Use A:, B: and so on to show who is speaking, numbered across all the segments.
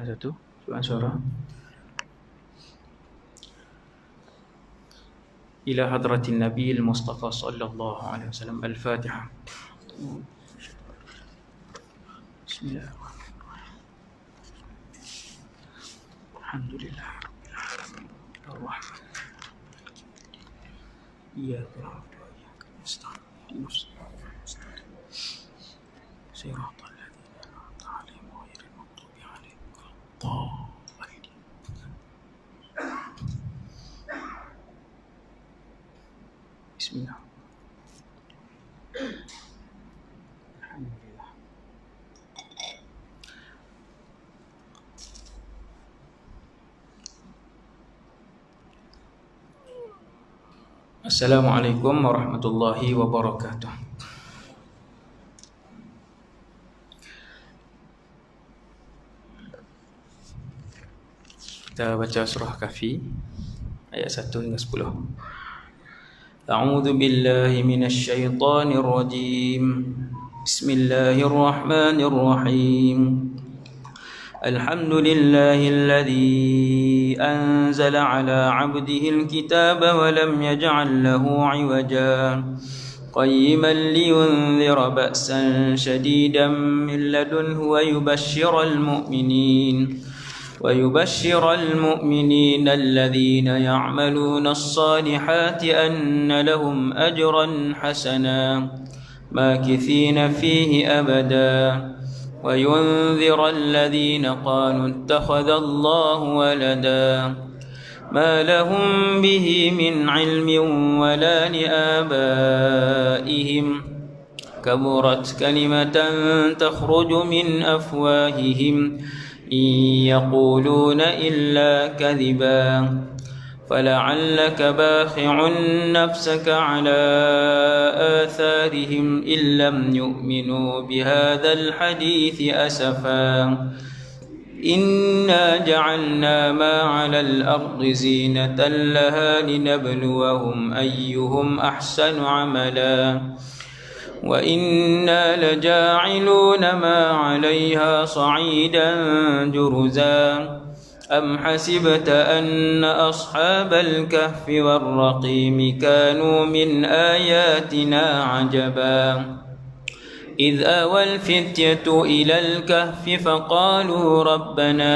A: satu suara ila hadratin Nabi Mustafa sallallahu alaihi wasallam. Al-Fatihah. Bismillahirrahmanirrahim. Alhamdulillah rabbil alamin. Ar-Rahman. Iyyaka na'budu wa iyyaka nasta'in. Siratal ladzina an'amta 'alaihim ghairil maghdubi 'alaihim waladdallin. Bismillah. Alhamdulillah. Assalamualaikum warahmatullahi wabarakatuh. Kita baca surah Kahfi ayat 1 hingga 10. A'udzu billahi minasy syaithanir rajim. Bismillahirrahmanirrahim. Alhamdulillahilladzi anzala 'ala 'abdihi al-kitaba wa lam yaj'al lahu 'iwaja qayyiman liyunzira ba'san shadidan min ladunhu ويبشر المؤمنين الذين يعملون الصالحات أن لهم أجرا حسنا ماكثين فيه أبدا وينذر الذين قالوا اتخذ الله ولدا ما لهم به من علم ولا لآبائهم كبرت كلمة تخرج من أفواههم إن يقولون إلا كذبا فلعلك باخع نفسك على آثارهم إن لم يؤمنوا بهذا الحديث أسفا إنا جعلنا ما على الأرض زينة لها لنبلوهم أيهم أحسن عملا وإنا لجاعلون ما عليها صعيدا جرزا أم حسبت أن أصحاب الكهف والرقيم كانوا من آياتنا عجبا إذ آوى الفتية إلى الكهف فقالوا ربنا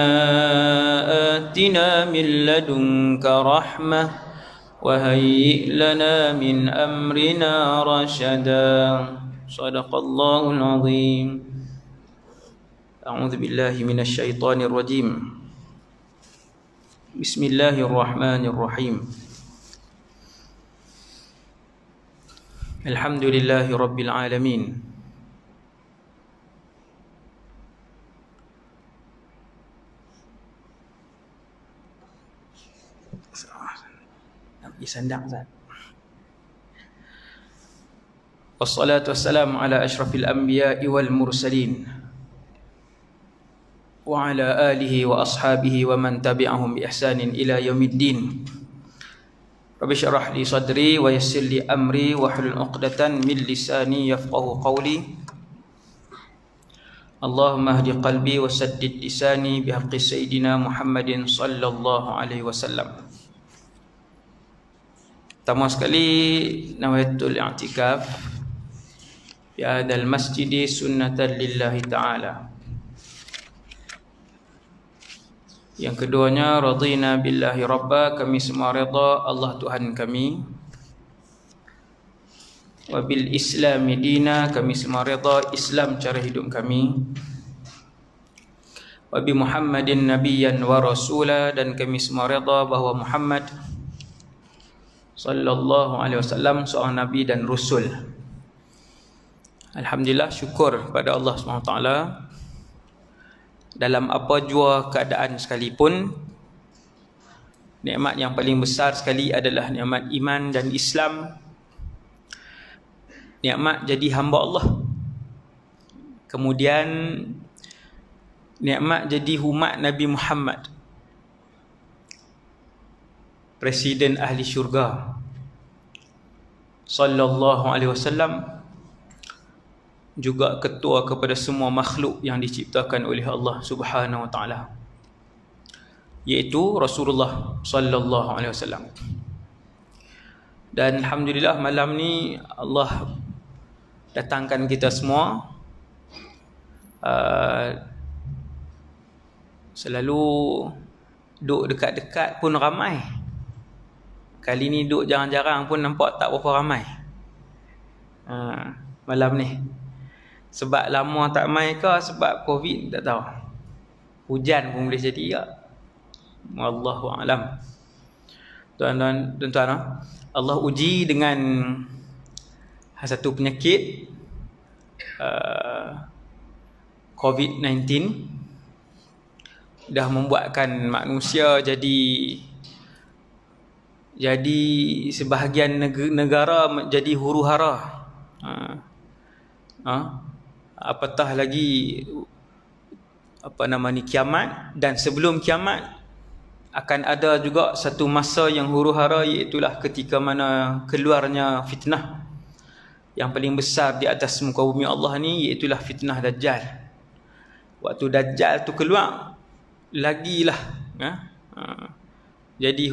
A: آتنا من لدنك رحمة وهيئ لنا من أمرنا رشدا صدق الله العظيم. أعوذ بالله من الشيطان الرجيم. بسم الله الرحمن الرحيم. الحمد لله رب العالمين wassalatu wassalamu ala asyrafil anbiya'i wal mursalin wa ala alihi wa ashabihi wa man tabi'ahum bi ihsanin ila yaumiddin. Rabbi syrah li sadri wa yassir li amri wa hlul 'uqdatan min lisani yafqahu qawli. Allahumma hdi qalbi wa saddid lisani bihaqqi sayyidina Muhammadin sallallahu alaihi wasallam. Pertama sekali, nawaitul i'tikaf fi hadzal masjid sunnatan lillahi ta'ala. Yang keduanya, radina billahi rabba, kami semua redha Allah Tuhan kami. Wa bil islami dina, kami semua redha Islam cara hidup kami. Wa bi Muhammadin nabiyyan wa rasula, dan kami semua redha bahawa Muhammad sallallahu alaihi wasallam seorang nabi dan rasul. Alhamdulillah, syukur pada Allah SWT. Dalam apa jua keadaan sekalipun, nikmat yang paling besar sekali adalah nikmat iman dan Islam. Nikmat jadi hamba Allah. Kemudian nikmat jadi umat Nabi Muhammad, Presiden ahli syurga sallallahu alaihi wasallam, juga ketua kepada semua makhluk yang diciptakan oleh Allah Subhanahu wa taala. iaitu Rasulullah sallallahu alaihi wasallam. Dan alhamdulillah malam ni Allah datangkan kita semua. Selalu duduk dekat-dekat pun ramai. Kali ni duduk jarang-jarang pun nampak tak berapa ramai. Malam ni. Sebab lama tak mai ke sebab Covid tak tahu. Hujan pun boleh jadi ke. Wallahu a'lam. Tuan-tuan, Allah uji dengan satu penyakit COVID-19 dah membuatkan manusia jadi sebahagian negara menjadi huru-hara. Apatah lagi kiamat, dan sebelum kiamat akan ada juga satu masa yang huru-hara, iaitulah ketika mana keluarnya fitnah yang paling besar di atas muka bumi Allah ni, iaitulah fitnah Dajjal. Waktu Dajjal tu keluar lagilah jadi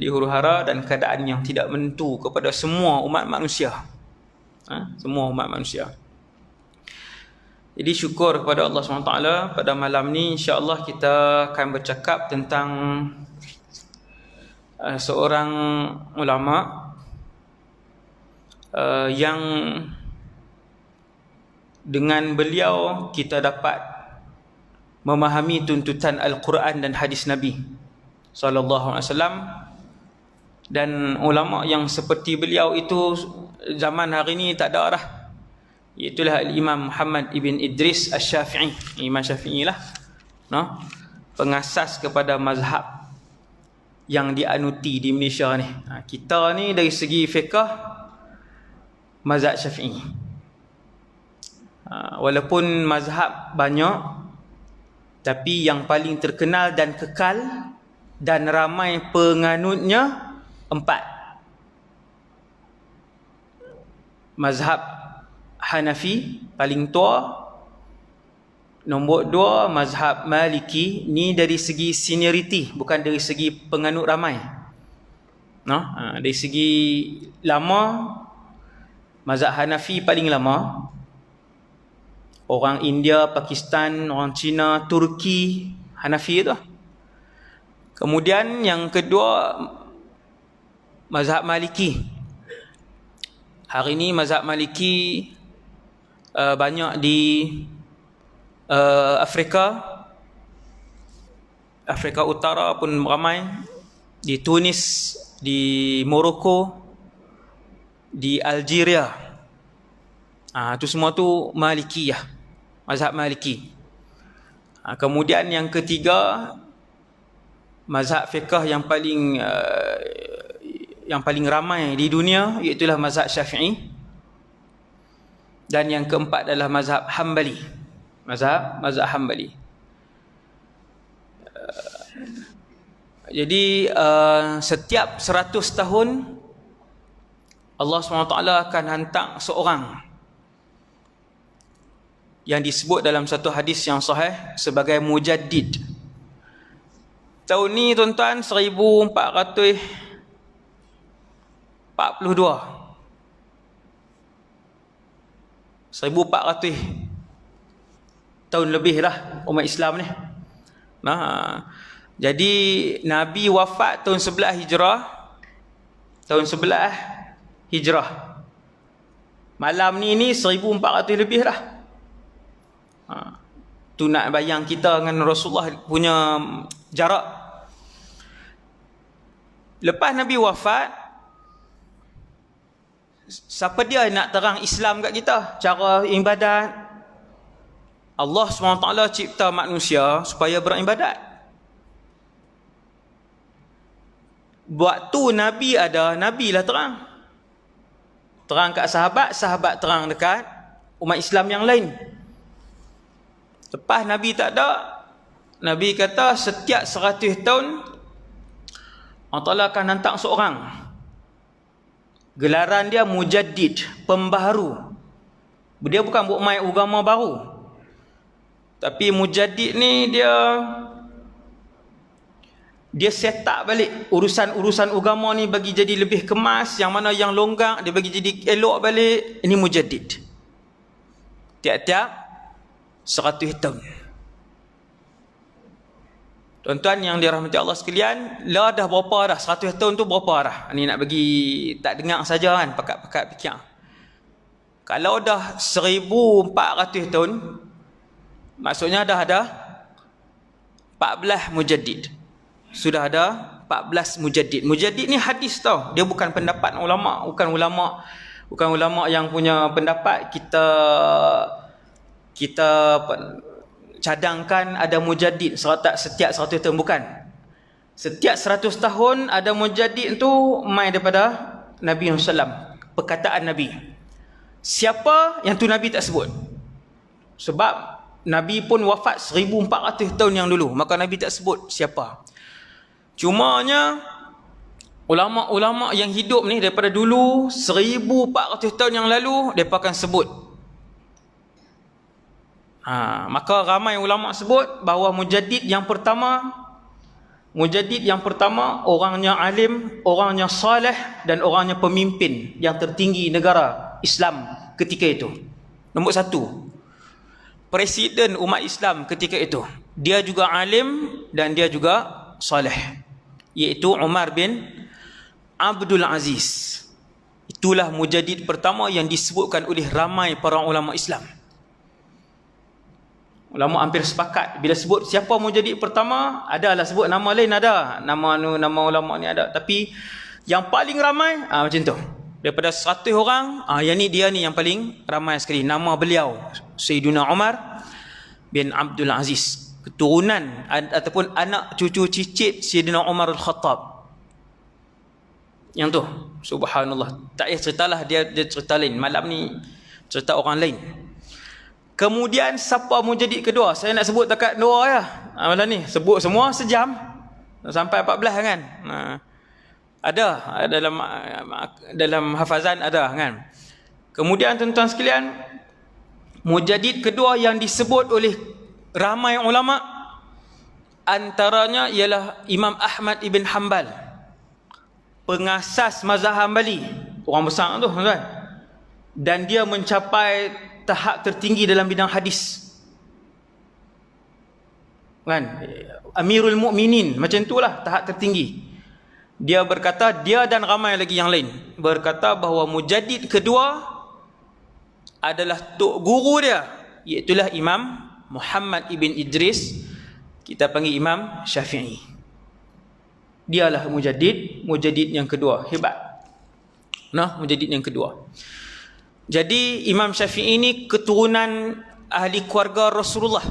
A: huru-hara dan keadaan yang tidak menentu kepada semua umat manusia. Semua umat manusia. Jadi syukur kepada Allah SWT. Pada malam ni insya-Allah kita akan bercakap tentang seorang ulama yang dengan beliau kita dapat memahami tuntutan Al-Quran dan hadis Nabi sallallahu alaihi wasallam. Dan ulama yang seperti beliau itu zaman hari ni tak ada dah. Iaitulah Imam Muhammad ibn Idris Asy-Syafi'i. Imam Syafi'i lah, pengasas kepada mazhab yang dianuti di Malaysia ni. Kita ni dari segi fiqh mazhab Syafi'i. Walaupun mazhab banyak, tapi yang paling terkenal dan kekal dan ramai penganutnya 4. Mazhab Hanafi paling tua. Nombor 2 mazhab Maliki. Ni dari segi seniority, bukan dari segi penganut ramai. Dari segi lama, mazhab Hanafi paling lama. Orang India, Pakistan, orang Cina, Turki, Hanafi itu. Kemudian yang kedua mazhab Maliki. Hari ini mazhab Maliki banyak di Afrika Utara pun ramai, di Tunis, di Morocco, di Algeria. Itu semua tu Malikiyah, mazhab Maliki. Kemudian yang ketiga mazhab fiqh yang paling ramai di dunia, iaitulah mazhab Syafi'i. Dan yang keempat adalah mazhab Hambali. Mazhab Hambali. Jadi setiap 100 tahun Allah SWT akan hantar seorang yang disebut dalam satu hadis yang sahih sebagai mujaddid. Tahun ni tuan-tuan 1442. 1400 tahun lebih dah umat Islam ni. Jadi Nabi wafat tahun 11 Hijrah. Tahun 11 Hijrah. Malam ni 1400 lebih dah. Tu nak bayang kita dengan Rasulullah punya jarak. Lepas Nabi wafat, siapa dia nak terang Islam kat kita? Cara ibadat. Allah SWT cipta manusia supaya beribadat. Waktu Nabi ada, Nabi lah terang. Terang kat sahabat, sahabat terang dekat umat Islam yang lain. Lepas Nabi tak ada, Nabi kata setiap 100 tahun Allah Ta'ala akan hantar seorang. Gelaran dia mujaddid, pembaharu. Dia bukan buat main agama baru. Tapi mujaddid ni dia Dia set up balik urusan-urusan agama ni bagi jadi lebih kemas, yang mana yang longgar dia bagi jadi elok balik. Ini mujaddid. Tiap-tiap 100 tahun. Tuan-tuan yang dirahmati Allah sekalian, lah dah berapa dah? 100 tahun tu berapa dah? Ni nak bagi tak dengar saja kan, pakat-pakat fikir. Kalau dah 1400 tahun, maksudnya dah ada 14 mujaddid. Sudah ada 14 mujaddid. Mujaddid ni hadis tau. Dia bukan pendapat ulama, bukan ulama yang punya pendapat kita cadangkan ada mujaddid setiap 100 tahun, bukan. Setiap 100 tahun ada mujaddid tu mai daripada Nabi SAW. Perkataan Nabi. Siapa yang tu Nabi tak sebut. Sebab Nabi pun wafat 1400 tahun yang dulu, maka Nabi tak sebut siapa. Cumanya ulama-ulama yang hidup ni daripada dulu 1400 tahun yang lalu, mereka akan sebut. Maka ramai ulama sebut bahawa mujaddid yang pertama orangnya alim, orangnya saleh, dan orangnya pemimpin yang tertinggi negara Islam ketika itu. Nombor 1, presiden umat Islam ketika itu. Dia juga alim dan dia juga saleh, iaitu Umar bin Abdul Aziz. Itulah mujaddid pertama yang disebutkan oleh ramai para ulama Islam. Ulama hampir sepakat bila sebut siapa mujaddid pertama, adalah sebut nama lain, ada nama ulama ni ada, tapi yang paling ramai macam tu. Daripada 100 orang, yang ni dia ni yang paling ramai sekali. Nama beliau Sayyidina Umar bin Abdul Aziz, keturunan ataupun anak cucu cicit Sayyidina Umar Al-Khattab. Yang tu, subhanallah. Tak payah ceritalah, dia cerita lain. Malam ni cerita orang lain. Kemudian siapa mujaddid kedua? Saya nak sebut dekat 2 ya. Malam ni sebut semua sejam sampai 14 kan. Ada dalam hafazan ada kan. Kemudian tuan-tuan sekalian, mujaddid kedua yang disebut oleh ramai ulama antaranya ialah Imam Ahmad ibn Hanbal, pengasas mazhab Hambali, orang besar tu tuan. Dan dia mencapai tahap tertinggi dalam bidang hadis kan, Amirul Mukminin, macam itulah tahap tertinggi. Dia berkata, dia dan ramai lagi yang lain berkata bahawa mujaddid kedua adalah tok guru dia, iaitulah Imam Muhammad ibn Idris, kita panggil Imam Syafi'i. Dialah mujaddid yang kedua. Hebat. Mujaddid yang kedua. Jadi Imam Syafi'i ini keturunan ahli keluarga Rasulullah.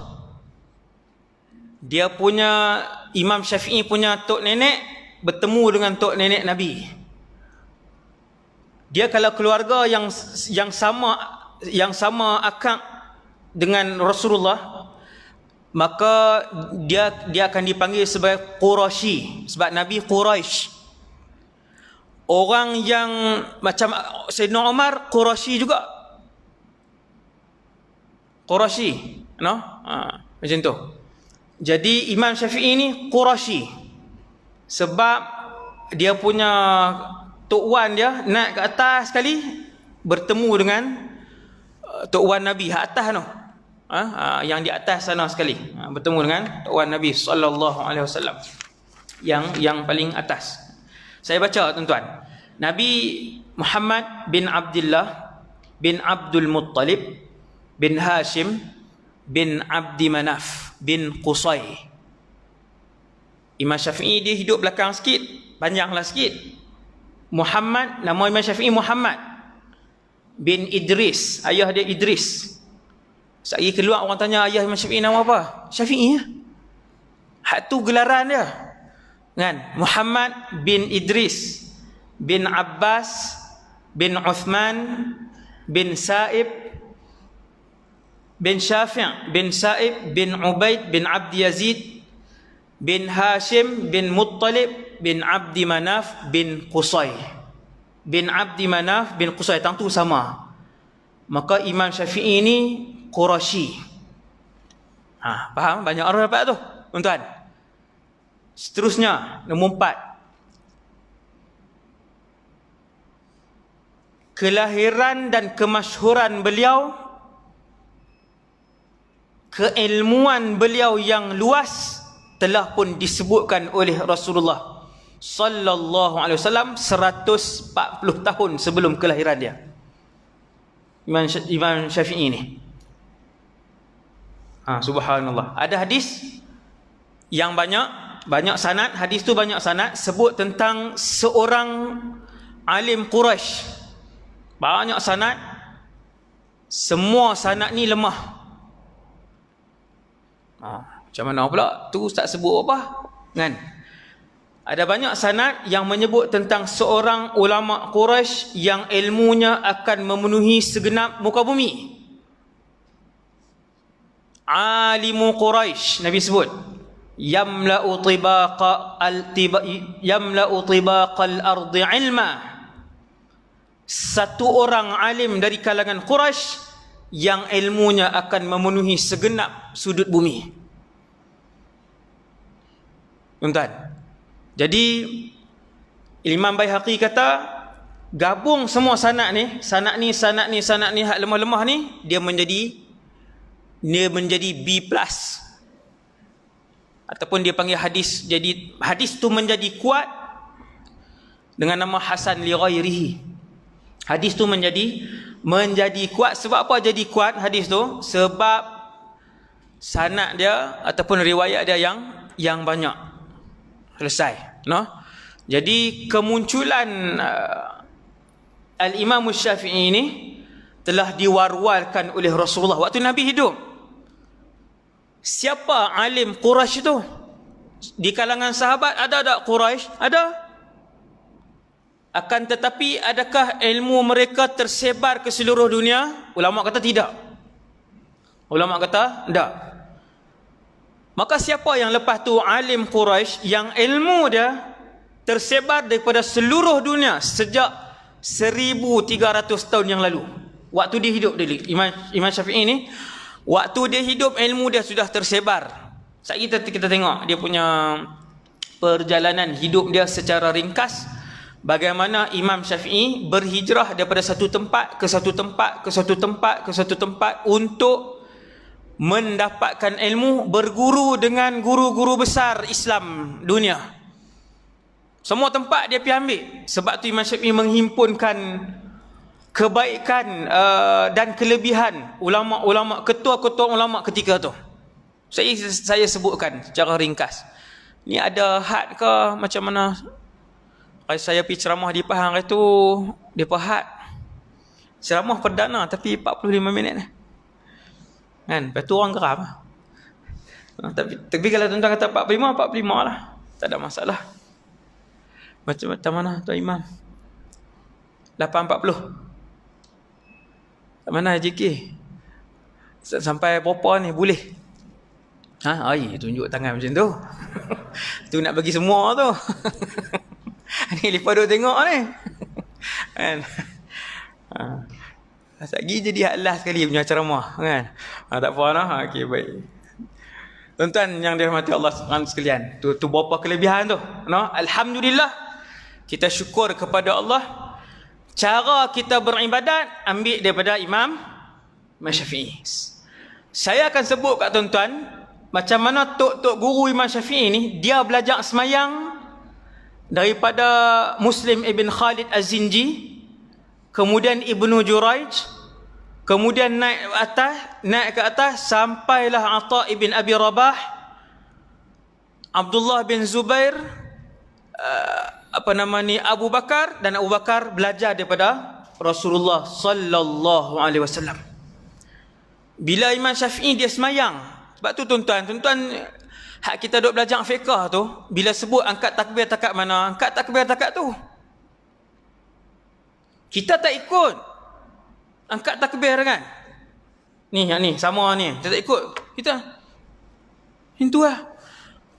A: Dia punya, Imam Syafi'i punya tok nenek bertemu dengan tok nenek Nabi. Dia kalau keluarga yang sama akak dengan Rasulullah, maka dia akan dipanggil sebagai Quraisy, sebab Nabi Quraisy. Orang yang macam Sayyidina Umar, Quraisy juga. Quraisy, macam tu. Jadi Imam Syafi'i ni Quraisy, sebab dia punya Tok Wan dia naik ke atas sekali, bertemu dengan Tok Wan Nabi hak atas tu. Yang di atas sana sekali, bertemu dengan Tok Wan Nabi sallallahu alaihi wasallam, yang paling atas. Saya baca tuan-tuan. Nabi Muhammad bin Abdullah bin Abdul Muttalib bin Hashim bin Abdi Manaf bin Qusay. Imam Syafi'i dia hidup belakang sikit, panjanglah sikit. Muhammad, nama Imam Syafi'i Muhammad bin Idris, ayah dia Idris. Sekali keluar orang tanya ayah Imam Syafi'i nama apa? Syafi'i ya. Hak tu gelaran dia. Kan? Muhammad bin Idris bin Abbas bin Uthman bin Sa'ib bin Syafi' bin Sa'ib bin Ubaid bin Abdi Yazid bin Hashim bin Muttalib bin Abdi Manaf bin Qusay. Bin Abdi Manaf bin Qusay, tentu sama. Maka Imam Syafi'i ini Quraisy. Faham? Banyak orang dapat tu, tuan-tuan. Seterusnya, nombor 4. Kelahiran dan kemasyhuran beliau, keilmuan beliau yang luas telah pun disebutkan oleh Rasulullah sallallahu alaihi wasallam 140 tahun sebelum kelahiran dia. Imam Syafi'i ni. Subhanallah. Ada hadis yang banyak sanad, hadis tu banyak sanad sebut tentang seorang alim Quraisy. Banyak sanad. Semua sanad ni lemah. Macam mana pula? Tu ustaz sebut apa? Kan? Ada banyak sanad yang menyebut tentang seorang ulama Quraisy yang ilmunya akan memenuhi segenap muka bumi. Alimu Quraisy, Nabi sebut, yamla'u tibaqal ardi ilma. Satu orang alim dari kalangan Quraisy yang ilmunya akan memenuhi segenap sudut bumi. Tuan-tuan, jadi Imam Baihaqi kata, gabung semua sanad ni hak lemah-lemah ni, dia menjadi B+. Ataupun dia panggil hadis, jadi hadis tu menjadi kuat dengan nama hasan li ghairihi. Hadis tu menjadi kuat. Sebab apa jadi kuat hadis tu? Sebab sanad dia ataupun riwayat dia yang banyak. Selesai, no? Jadi kemunculan Al-Imam Syafi'i ini telah diwar-warkan oleh Rasulullah waktu Nabi hidup. Siapa alim Quraisy itu? Di kalangan sahabat ada tak Quraisy? Ada. Akan tetapi adakah ilmu mereka tersebar ke seluruh dunia? Ulama kata tidak. Ulama kata tidak. Maka siapa yang lepas tu alim Quraisy yang ilmu dia tersebar daripada seluruh dunia sejak 1300 tahun yang lalu. Waktu dia hidup dia, Imam Syafi'i ni, waktu dia hidup ilmu dia sudah tersebar. Kita tengok dia punya perjalanan hidup dia secara ringkas. Bagaimana Imam Syafi'i berhijrah daripada satu tempat ke satu tempat ke satu tempat ke satu tempat untuk mendapatkan ilmu, berguru dengan guru-guru besar Islam dunia. Semua tempat dia pergi ambil. Sebab tu Imam Syafi'i menghimpunkan kebaikan dan kelebihan ulama-ulama, ketua-ketua ulama ketika tu. Saya sebutkan secara ringkas. Ni ada had ke macam mana? Kalau saya pergi ceramah di Pahang itu, dia had ceramah perdana tapi 45 minit kan, lepas tu orang geram. Tapi kalau tuan-tuan kata 45 lah, tak ada masalah. Macam mana Tuan Imam? 8.40 mana JK? Sampai berapa ni boleh? Tunjuk tangan macam tu. Tu nak bagi semua tu. Ni lepas duk tengok ni. Kan? Lagi jadi hak last sekali punya ceramah kan. Tak apa lah. Okey, baik. Tuan-tuan yang dirahmati Allah sekalian, tu berapa kelebihan tu, no? Alhamdulillah, kita syukur kepada Allah. Cara kita beribadat ambil daripada Imam Syafi'i. Saya akan sebut kat tuan-tuan macam mana tok guru Imam Syafi'i ni, dia belajar semayang daripada Muslim Ibn Khalid Az-Zinji, kemudian Ibnu Juraij, kemudian naik ke atas sampailah Atha ibn Abi Rabah, Abdullah bin Zubair, Abu Bakar, dan Abu Bakar belajar daripada Rasulullah sallallahu alaihi wasallam. Bila Imam Syafi'i dia semayang, sebab tu tuan-tuan hak kita duk belajar fiqh tu, bila sebut angkat takbir takat mana, angkat takbir takat tu. Kita tak ikut angkat takbir kan? Ni sama ni. Kita tak ikut. Kita itu lah.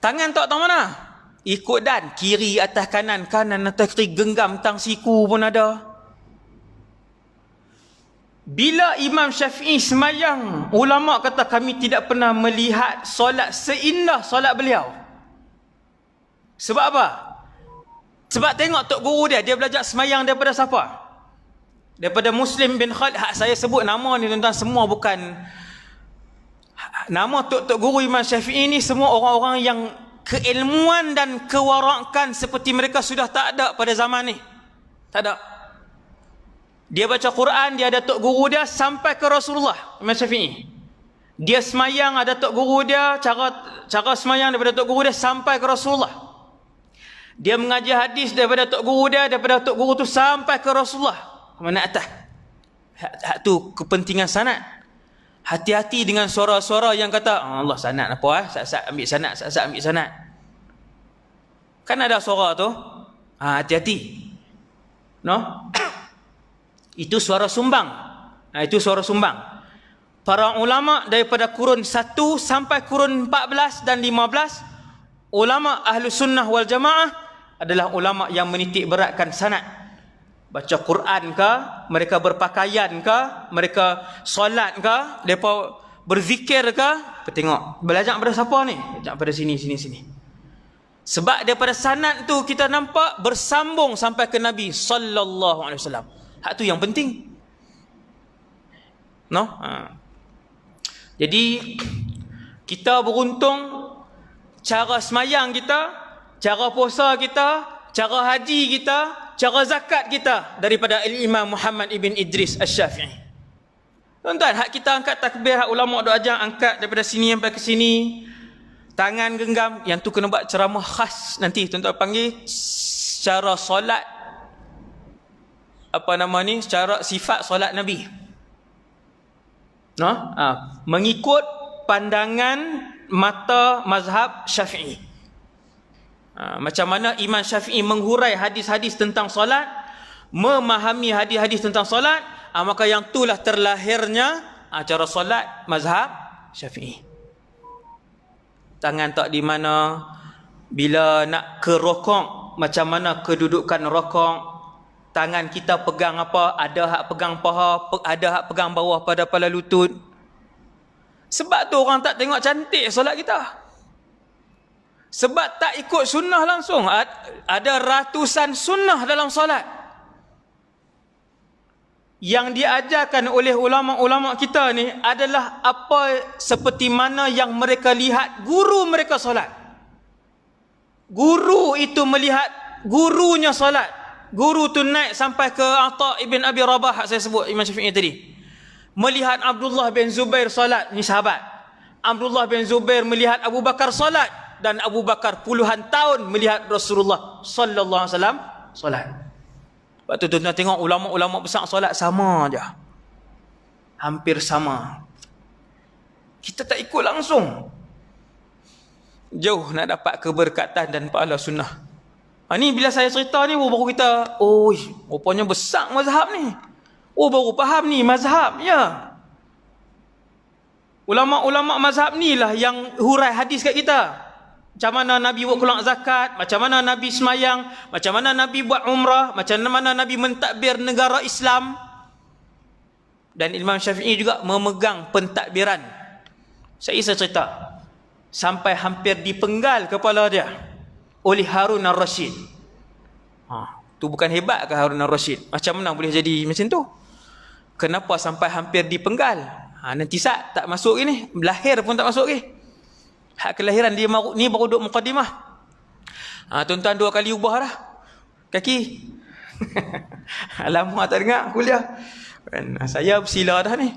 A: Tangan tak tahu mana. Ikut dan kiri atas kanan, kanan atas kiri, genggam tang siku pun ada. Bila Imam Syafi'i semayang, ulama kata kami tidak pernah melihat solat seindah solat beliau. Sebab apa? Sebab tengok tok guru dia belajar semayang daripada siapa? Daripada Muslim bin Khalid. Hak saya sebut nama ni tuan-tuan, semua bukan nama tok guru Imam Syafi'i ni, semua orang-orang yang keilmuan dan kewarakan seperti mereka sudah tak ada pada zaman ni. Tak ada. Dia baca Quran, dia ada tok guru dia sampai ke Rasulullah Imam Syafi'i. Dia semayang, ada tok guru dia, cara semayang daripada tok guru dia sampai ke Rasulullah. Dia mengajar hadis daripada tok guru dia, daripada tok guru tu sampai ke Rasulullah. Mana atas? Hak tu kepentingan sanad. Hati-hati dengan suara-suara yang kata, Allah sanad apa sat-sat ambil sanad, sat-sat ambil sanad. Kan ada suara tu. Hati-hati. No? Itu suara sumbang. Itu suara sumbang. Para ulama daripada kurun 1 sampai kurun 14 dan 15, ulama ahlu sunnah wal jamaah adalah ulama yang menitik beratkan sanad. Baca Quran ke, mereka berpakaian ke, mereka solat ke, mereka berzikir ke, tengok belajar pada siapa ni? Belajar pada sini. Sebab daripada sanad tu kita nampak bersambung sampai ke Nabi sallallahu alaihi wasallam. Hak tu yang penting. No? Jadi kita beruntung cara semayang kita, cara puasa kita, cara haji kita, cara zakat kita daripada Imam Muhammad ibn Idris Asy-Syafi'i. Tuan-tuan, hak kita angkat takbir, hak ulama duk ajar angkat daripada sini sampai ke sini, tangan genggam, yang tu kena buat ceramah khas nanti tuan-tuan panggil secara solat, apa nama ni, secara sifat solat Nabi. No? Mengikut pandangan mata mazhab Syafi'i. Macam mana Imam Syafi'i menghurai hadis-hadis tentang solat, memahami hadis-hadis tentang solat, maka yang itulah terlahirnya cara solat mazhab Syafi'i. Tangan tak di mana, bila nak ke rokok, macam mana kedudukan rokok, tangan kita pegang apa, ada hak pegang paha, ada hak pegang bawah pada kepala lutut. Sebab tu orang tak tengok cantik solat kita. Sebab tak ikut sunnah langsung. Ada ratusan sunnah dalam solat yang diajarkan oleh ulama-ulama kita ni adalah apa seperti mana yang mereka lihat guru mereka solat. Guru itu melihat gurunya solat. Guru tu naik sampai ke Atha ibn Abi Rabah, saya sebut Imam Syafi'i tadi. Melihat Abdullah bin Zubair solat, ni sahabat. Abdullah bin Zubair melihat Abu Bakar solat, dan Abu Bakar puluhan tahun melihat Rasulullah sallallahu alaihi wasallam solat. Sebab tu tuan-tuan tengok ulama-ulama besar solat sama aja. Hampir sama. Kita tak ikut langsung. Jauh nak dapat keberkatan dan pahala sunnah. Ni bila saya cerita ni baru kita, rupanya besar mazhab ni. Baru faham ni mazhab, ya. Ulama-ulama mazhab ni lah yang hurai hadis kat kita. Macam mana Nabi buat keluar zakat, macam mana Nabi semayang, macam mana Nabi buat umrah, macam mana Nabi mentadbir negara Islam. Dan Imam Syafi'i juga memegang pentadbiran. Saya cerita sampai hampir dipenggal kepala dia oleh Harun al-Rashid. Tu bukan hebat ke Harun al-Rashid? Macam mana boleh jadi macam tu? Kenapa sampai hampir dipenggal? Nanti tak masuk ni, lahir pun tak masuk ni. Hak kelahiran dia ni baru duduk mukadimah. Tuan-tuan 2 kali ubah dah kaki. Alamak, tak dengar kuliah. Saya bersila dah ni.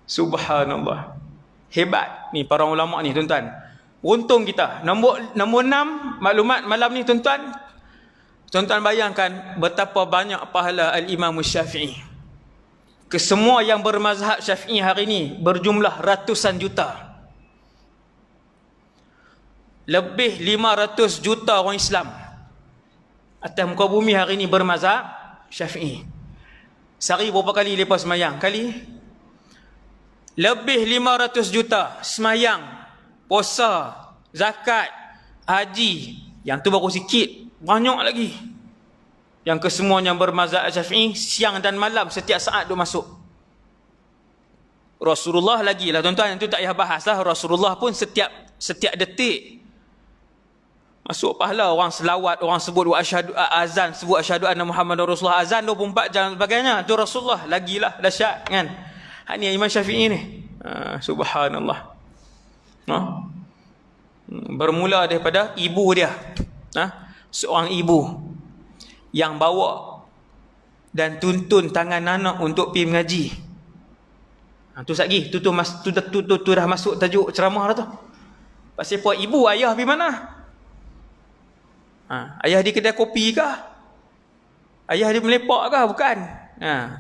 A: Subhanallah. Hebat ni para ulama ni tuan-tuan. Untung kita. Nombor 6 maklumat malam ni tuan-tuan. Tuan-tuan bayangkan betapa banyak pahala Al-Imam Syafi'i. Kesemua yang bermazhab Syafi'i hari ni berjumlah ratusan juta. Lebih 500 juta orang Islam atas muka bumi hari ni bermazhab Syafi'i. Sehari berapa kali lepas semayang? Kali? Lebih 500 juta semayang, puasa, zakat, haji. Yang tu baru sikit, banyak lagi. Yang kesemuanya bermazhab Syafi'i, siang dan malam setiap saat duk masuk. Rasulullah lagi lah tuan-tuan, yang tu tak payah bahas lah. Rasulullah pun setiap detik Masuk pahala orang selawat, orang sebut asyhadu, azan sebut asyhadu anna Muhammadar Rasulullah, azan 24 jam sebagainya, tu Rasulullah, lagilah dahsyat kan. Ni Imam Syafi'i ni. Subhanallah. Bermula daripada ibu dia. Seorang ibu yang bawa dan tuntun tangan anak untuk pergi mengaji. Tu lagi, tu dah masuk tajuk ceramah dah tu. Pasal apa ibu, ayah pergi mana? Ayah di kedai kopi kah? Ayah di melepak kah? Bukan.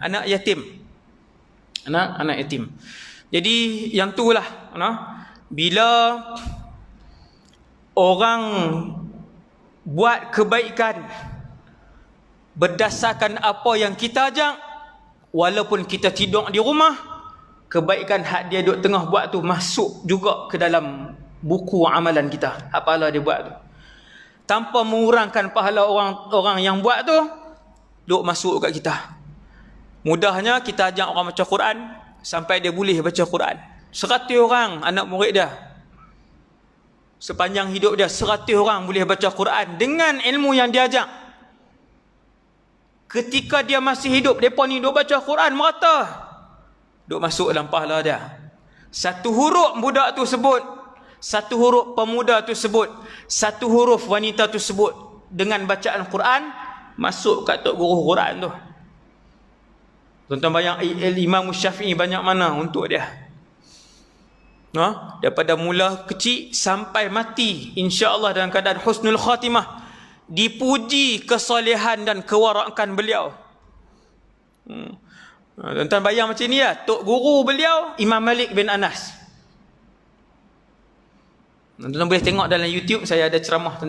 A: Anak yatim. Anak yatim. Jadi yang tu lah, bila orang buat kebaikan berdasarkan apa yang kita ajak, walaupun kita tidur di rumah, kebaikan hak dia duduk tengah buat tu masuk juga ke dalam buku amalan kita. Apa pahala dia buat tu, tanpa mengurangkan pahala orang yang buat tu, duk masuk kat kita. Mudahnya kita ajak orang baca Quran sampai dia boleh baca Quran. 100 orang anak murid dia, sepanjang hidup dia 100 orang boleh baca Quran dengan ilmu yang dia ajak. Ketika dia masih hidup, mereka ni duk baca Quran merata, duk masuk dalam pahala dia. Satu huruf budak tu sebut, satu huruf pemuda tu sebut, satu huruf wanita tu sebut dengan bacaan Quran, masuk kat tok guru Quran tu. Tuan-tuan bayang Imam Syafi'i banyak mana untuk dia. Daripada mula kecil sampai mati, insya-Allah dalam keadaan husnul khatimah, dipuji kesolehan dan kewarakan beliau. Tuan-tuan bayang macam ni lah, tok guru beliau Imam Malik bin Anas. Tuan-tuan boleh tengok dalam YouTube, saya ada ceramah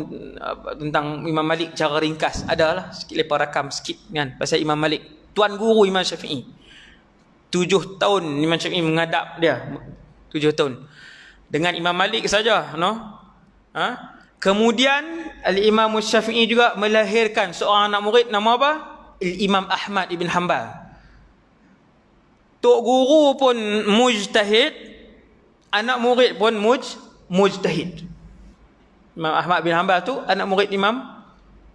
A: tentang Imam Malik cara ringkas. Adalah sikit lepas rakam sikit kan, pasal Imam Malik, tuan guru Imam Syafi'i. 7 tahun Imam Syafi'i mengadap dia. 7 tahun dengan Imam Malik saja, Kemudian Al-Imam Syafi'i juga melahirkan seorang anak murid, nama apa? Imam Ahmad ibn Hanbal. Tok guru pun mujtahid, anak murid pun mujtahid. Imam Ahmad bin Hanbal tu anak murid Imam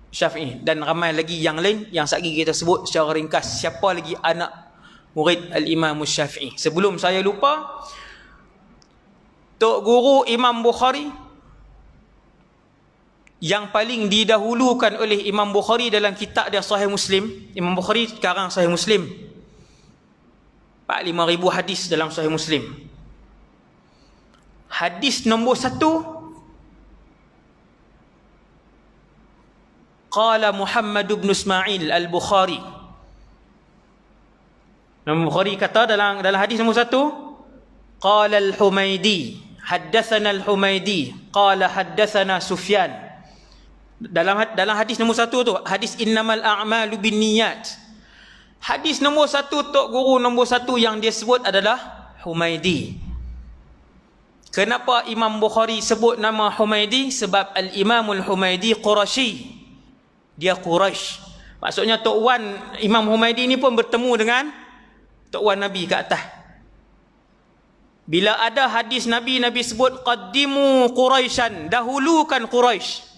A: Syafi'i, dan ramai lagi yang lain yang sekali kita sebut secara ringkas siapa lagi anak murid Al-Imam Syafi'i. Sebelum saya lupa, tok guru Imam Bukhari yang paling didahulukan oleh Imam Bukhari dalam kitab dia Sahih Muslim. Imam Bukhari sekarang Sahih Muslim 45,000 hadis dalam Sahih Muslim. Hadis nombor 1, qala Muhammad bin Ismail Al-Bukhari. Imam Bukhari kata dalam hadis nombor 1, qala Al-Humaidi, haddatsana Al-Humaidi, qala haddatsana Sufyan. Dalam hadis nombor 1 tu, hadis innamal a'malu binniyat. Hadis nombor 1, tok guru nombor 1 yang dia sebut adalah Humaidi. Kenapa Imam Bukhari sebut nama Humaidi? Sebab Al-Imamul Humaidi Quraisy. Dia Quraisy. Maksudnya tok wan Imam Humaidi ni pun bertemu dengan tok wan Nabi kat atas. Bila ada hadis Nabi sebut qaddimu Quraisyan, dahulukan Quraisy.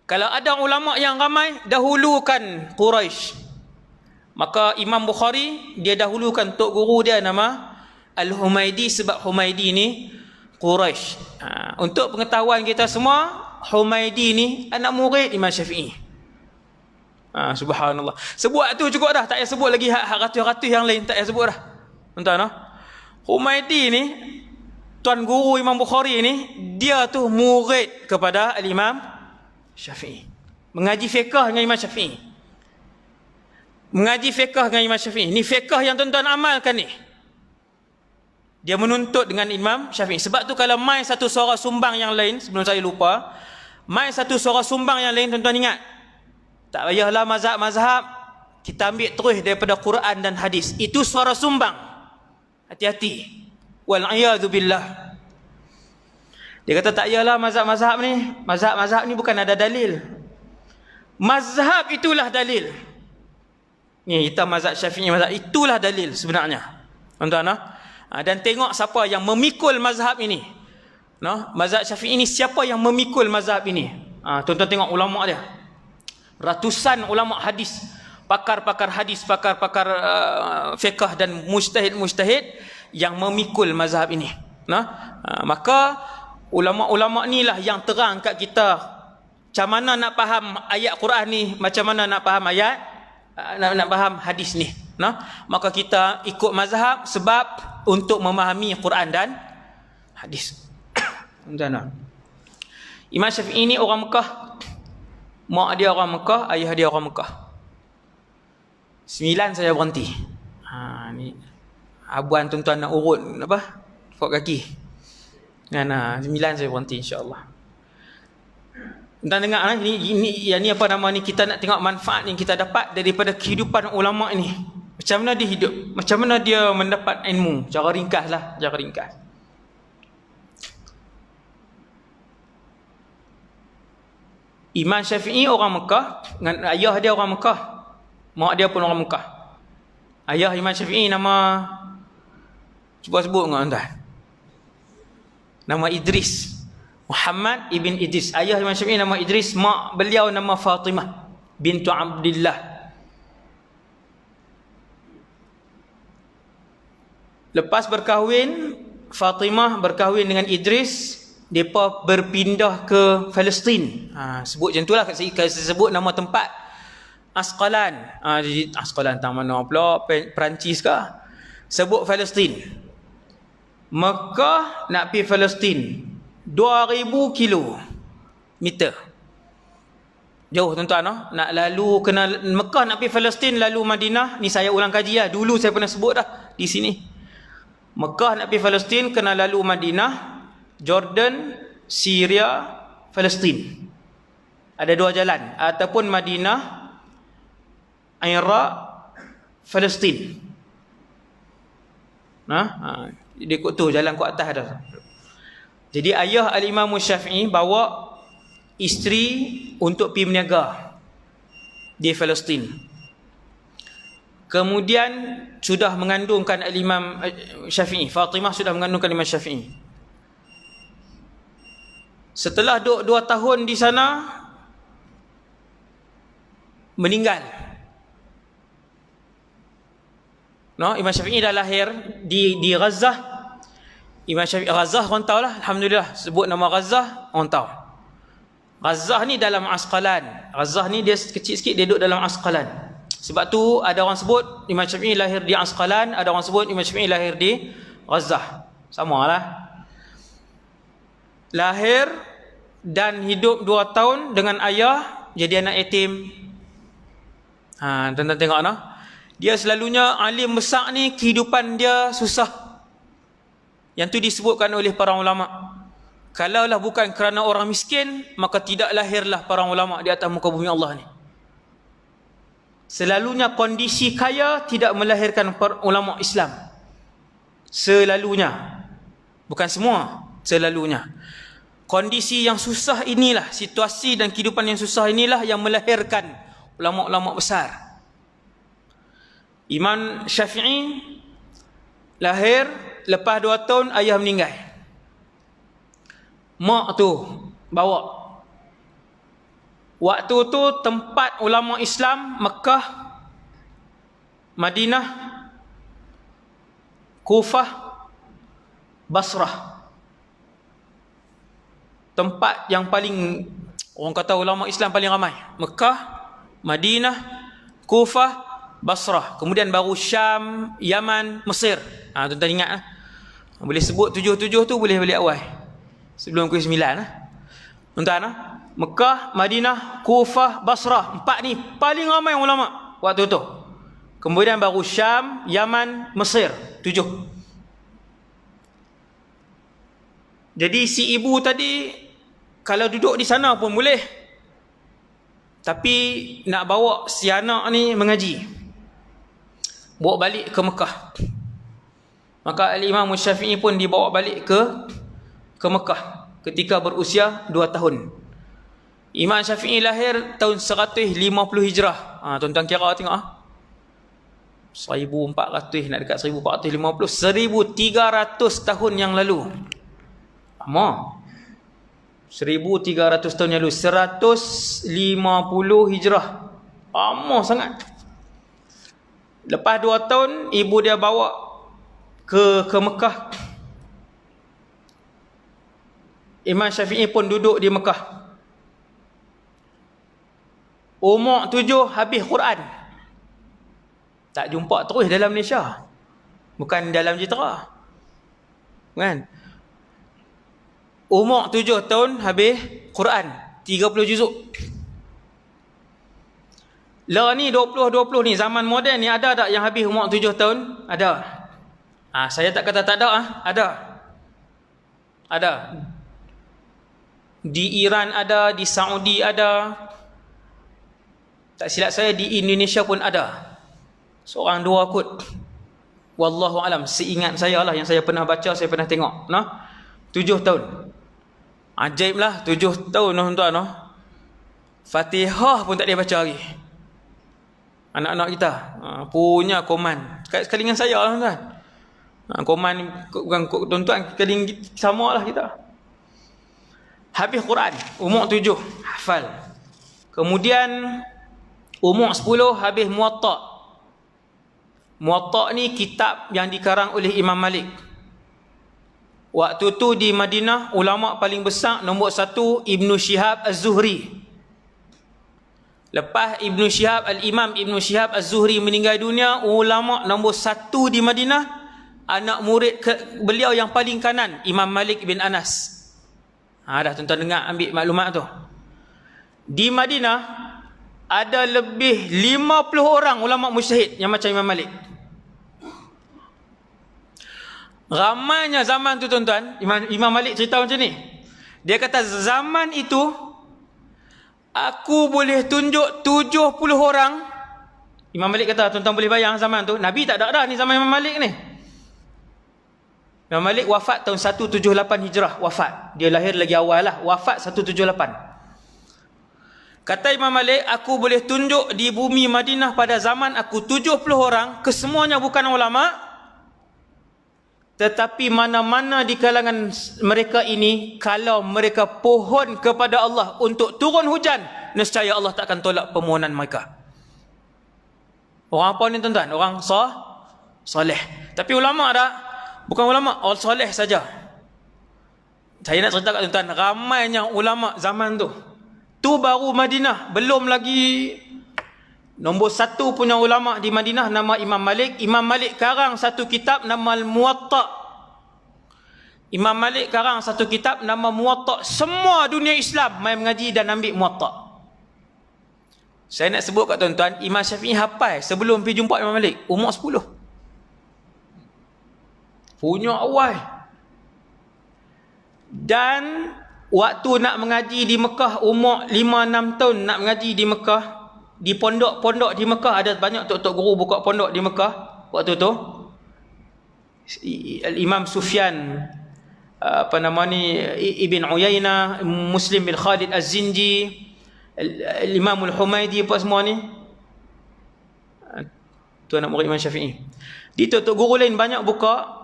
A: Kalau ada ulama yang ramai, dahulukan Quraisy. Maka Imam Bukhari dia dahulukan tok guru dia nama Al-Humaidi, sebab Humaidi ni Quraisy. Untuk pengetahuan kita semua, Humaidi ni anak murid Imam Syafi'i. Subhanallah. Sebut tu cukup dah, tak payah sebut lagi hak ratus-ratus yang lain, tak payah sebut dah. Tuan-tuan, Humaidi ni tuan guru Imam Bukhari ni, dia tu murid kepada Al-Imam Syafi'i. Mengaji fiqh dengan Imam Syafi'i. Mengaji fiqh dengan Imam Syafi'i. Ni fiqh yang tuan-tuan amalkan ni. Dia menuntut dengan Imam Syafi'i. Sebab tu kalau mai satu suara sumbang yang lain, sebelum saya lupa, mai satu suara sumbang yang lain, tuan-tuan ingat, tak payahlah mazhab-mazhab, kita ambil terus daripada Quran dan hadis. Itu suara sumbang. Hati-hati. Wal'iyadhu billah. Dia kata tak payahlah mazhab-mazhab ni. Mazhab-mazhab ni bukan ada dalil. Mazhab itulah dalil. Ni kita mazhab Syafi'i, mazhab itulah dalil sebenarnya. Tuan-tuan, dan tengok siapa yang memikul mazhab ini. No, mazhab Syafi'i ini siapa yang memikul mazhab ini? Tuan-tuan tengok ulama dia. Ratusan ulama hadis, pakar-pakar hadis, pakar-pakar fiqh dan mujtahid-mujtahid yang memikul mazhab ini. No? Maka ulama-ulama inilah yang terang kat kita macam mana nak faham ayat Quran ni, macam mana nak faham ayat nak faham hadis ni. No? Maka kita ikut mazhab sebab untuk memahami Quran dan hadis. Imam Syafi'i ni orang Mekah. Mak dia orang Mekah, ayah dia orang Mekah. 9 saya berhenti. Ni abuan tuan-tuan nak urut apa? Fok kaki. 9 saya berhenti insya-Allah. Tuan dengar ini apa nama ni, kita nak tengok manfaat yang kita dapat daripada kehidupan ulama ini. Macam mana dia hidup? Macam mana dia mendapat ilmu? Cara ringkas. Imam Syafi'i orang Mekah, dengan ayah dia orang Mekah. Mak dia pun orang Mekah. Ayah Imam Syafi'i nama, cuba sebut dengan tuan. Nama Idris. Muhammad ibn Idris. Ayah Imam Syafi'i nama Idris, mak beliau nama Fatimah bintu Abdullah. Lepas berkahwin, Fatimah berkahwin dengan Idris, mereka berpindah ke Palestin. Sebut macam itulah. Saya sebut nama tempat Asqalan. Jadi Asqalan tak mana pula, Perancis ke? Sebut Palestin. Mekah nak pergi Palestin 2000 kilometer. Jauh tuan-tuan. Nak lalu kena Mekah nak pergi Palestin, lalu Madinah. Ni saya ulang kaji lah. Dulu saya pernah sebut dah di sini. Mekah nak pergi Palestin kena lalu Madinah, Jordan, Syria, Palestin. Ada 2 jalan. Ataupun Madinah, Iraq, Palestin. Dia ikut tu, jalan ke atas dah. Jadi ayah Al-Imam Syafi'i bawa isteri untuk pergi berniaga di Palestin. Kemudian sudah mengandungkan Al-Imam Syafi'i. Fatimah sudah mengandungkan Imam Syafi'i. Setelah duduk 2 tahun di sana, meninggal. Imam Syafi'i dah lahir di Gaza. Imam Syafi'i Gaza orang tahu lah, alhamdulillah, sebut nama Gaza orang tahu. Gaza ni dalam Asqalan. Gaza ni dia kecil sikit, dia duduk dalam Asqalan. Sebab tu ada orang sebut Imam Syafi'i lahir di Asqalan, ada orang sebut Imam Syafi'i lahir di Gaza. Samalah. Lahir dan hidup 2 tahun dengan ayah, jadi anak yatim. Tuan-tuan tengok dia selalunya alim besar ni, kehidupan dia susah. Yang tu disebutkan oleh para ulama. Kalaulah bukan kerana orang miskin, maka tidak lahirlah para ulama di atas muka bumi Allah ni. Selalunya kondisi kaya tidak melahirkan ulama Islam. Selalunya. Bukan semua, selalunya. Kondisi yang susah inilah, situasi dan kehidupan yang susah inilah yang melahirkan ulama-ulama besar. Imam Syafi'i lahir, lepas 2 tahun ayah meninggal. Mak tu bawa. Waktu tu tempat ulama Islam Mekah, Madinah, Kufah, Basrah. Tempat yang paling, orang kata ulama Islam paling ramai. Mekah, Madinah, Kufah, Basrah. Kemudian baru Syam, Yaman, Mesir. Tuan-tuan ingat boleh sebut 7 tu, boleh balik awal sebelum pukul 9 Tuan-tuan Mekah, Madinah, Kufah, Basrah. 4 ni paling ramai ulama waktu tu. Kemudian baru Syam, Yaman, Mesir. 7. Jadi si ibu tadi kalau duduk di sana pun boleh, tapi nak bawa si anak ni mengaji, bawa balik ke Mekah. Maka Al-Imam Syafi'i pun dibawa balik ke Mekah ketika berusia 2 tahun. Imam Syafi'i lahir tahun 150 Hijrah. Tuan-tuan kira tengok 1400 nak dekat 1450, 1300 tahun yang lalu. Lama. 1300 tahun yang lalu. 150 hijrah. Lama sangat. Lepas 2 tahun, ibu dia bawa ke Mekah. Imam Syafi'i pun duduk di Mekah. Umur 7 habis Quran. Tak jumpa terus dalam Malaysia. Bukan dalam jitera. Kan? Umur 7 tahun habis Quran. 30 juzuk. Lah ni 2020 ni, zaman moden ni, ada tak yang habis umur 7 tahun? Ada. Saya tak kata tak ada. Ada. Ada. Di Iran ada, di Saudi ada. Tak silap saya di Indonesia pun ada. Seorang dua kot. Wallahu alam, seingat saya lah, yang saya pernah baca, saya pernah tengok. 7 tahun. Ajaib lah, 7 tahun tuan-tuan. Fatihah pun tak dia baca lagi. Anak-anak kita punya koman. Sekali dengan saya lah tuan. Koman bukan tuan-tuan, sekali sama lah kita. Habis Quran, umur 7 hafal. Kemudian umur 10 habis Muwatta. Muwatta ni kitab yang dikarang oleh Imam Malik. Waktu tu di Madinah, ulama paling besar nombor 1 Ibnu Syihab Az-Zuhri. Lepas Ibnu Syihab, Al-Imam Ibnu Syihab Az-Zuhri meninggal dunia, ulama nombor 1 di Madinah, anak murid beliau yang paling kanan, Imam Malik bin Anas. Dah tuan-tuan dengar, ambil maklumat tu. Di Madinah ada lebih 50 orang ulama mujtahid yang macam Imam Malik. Ramainya zaman tu tuan-tuan, Imam Malik cerita macam ni. Dia kata zaman itu aku boleh tunjuk 70 orang. Imam Malik kata, tuan-tuan boleh bayang zaman tu, Nabi tak ada dah ni zaman Imam Malik ni. Imam Malik wafat tahun 178 Hijrah, wafat. Dia lahir lagi awal lah, wafat 178. Kata Imam Malik, aku boleh tunjuk di bumi Madinah pada zaman aku 70 orang, kesemuanya bukan ulama. Tetapi mana-mana di kalangan mereka ini, kalau mereka pohon kepada Allah untuk turun hujan, nescaya Allah tak akan tolak permohonan mereka. Orang apa ni tuan-tuan? Orang soleh. Tapi ulama tak? Bukan ulama, orang soleh saja. Saya nak cerita kat tuan-tuan, ramainya ulama zaman tu. Tu baru Madinah, belum lagi nombor 1 punya ulama di Madinah nama Imam Malik. Imam Malik karang satu kitab nama Al-Muwatta. Imam Malik karang satu kitab nama Muwatta. Semua dunia Islam mai mengaji dan ambil Muwatta. Saya nak sebut kat tuan-tuan, Imam Syafi'i hafal sebelum pergi jumpa Imam Malik, umur 10. Punya awal. Dan waktu nak mengaji di Mekah, umur 5-6 tahun nak mengaji di Mekah, di pondok-pondok di Mekah, ada banyak tok-tok guru buka pondok di Mekah waktu tu. Imam Sufyan, Ibn Uyainah, Muslim bin Khalid Az-Zinji, Imam Al-Humaidi, apa semua ni, tu anak murid Imam Syafi'i. Di tok-tok guru lain banyak buka.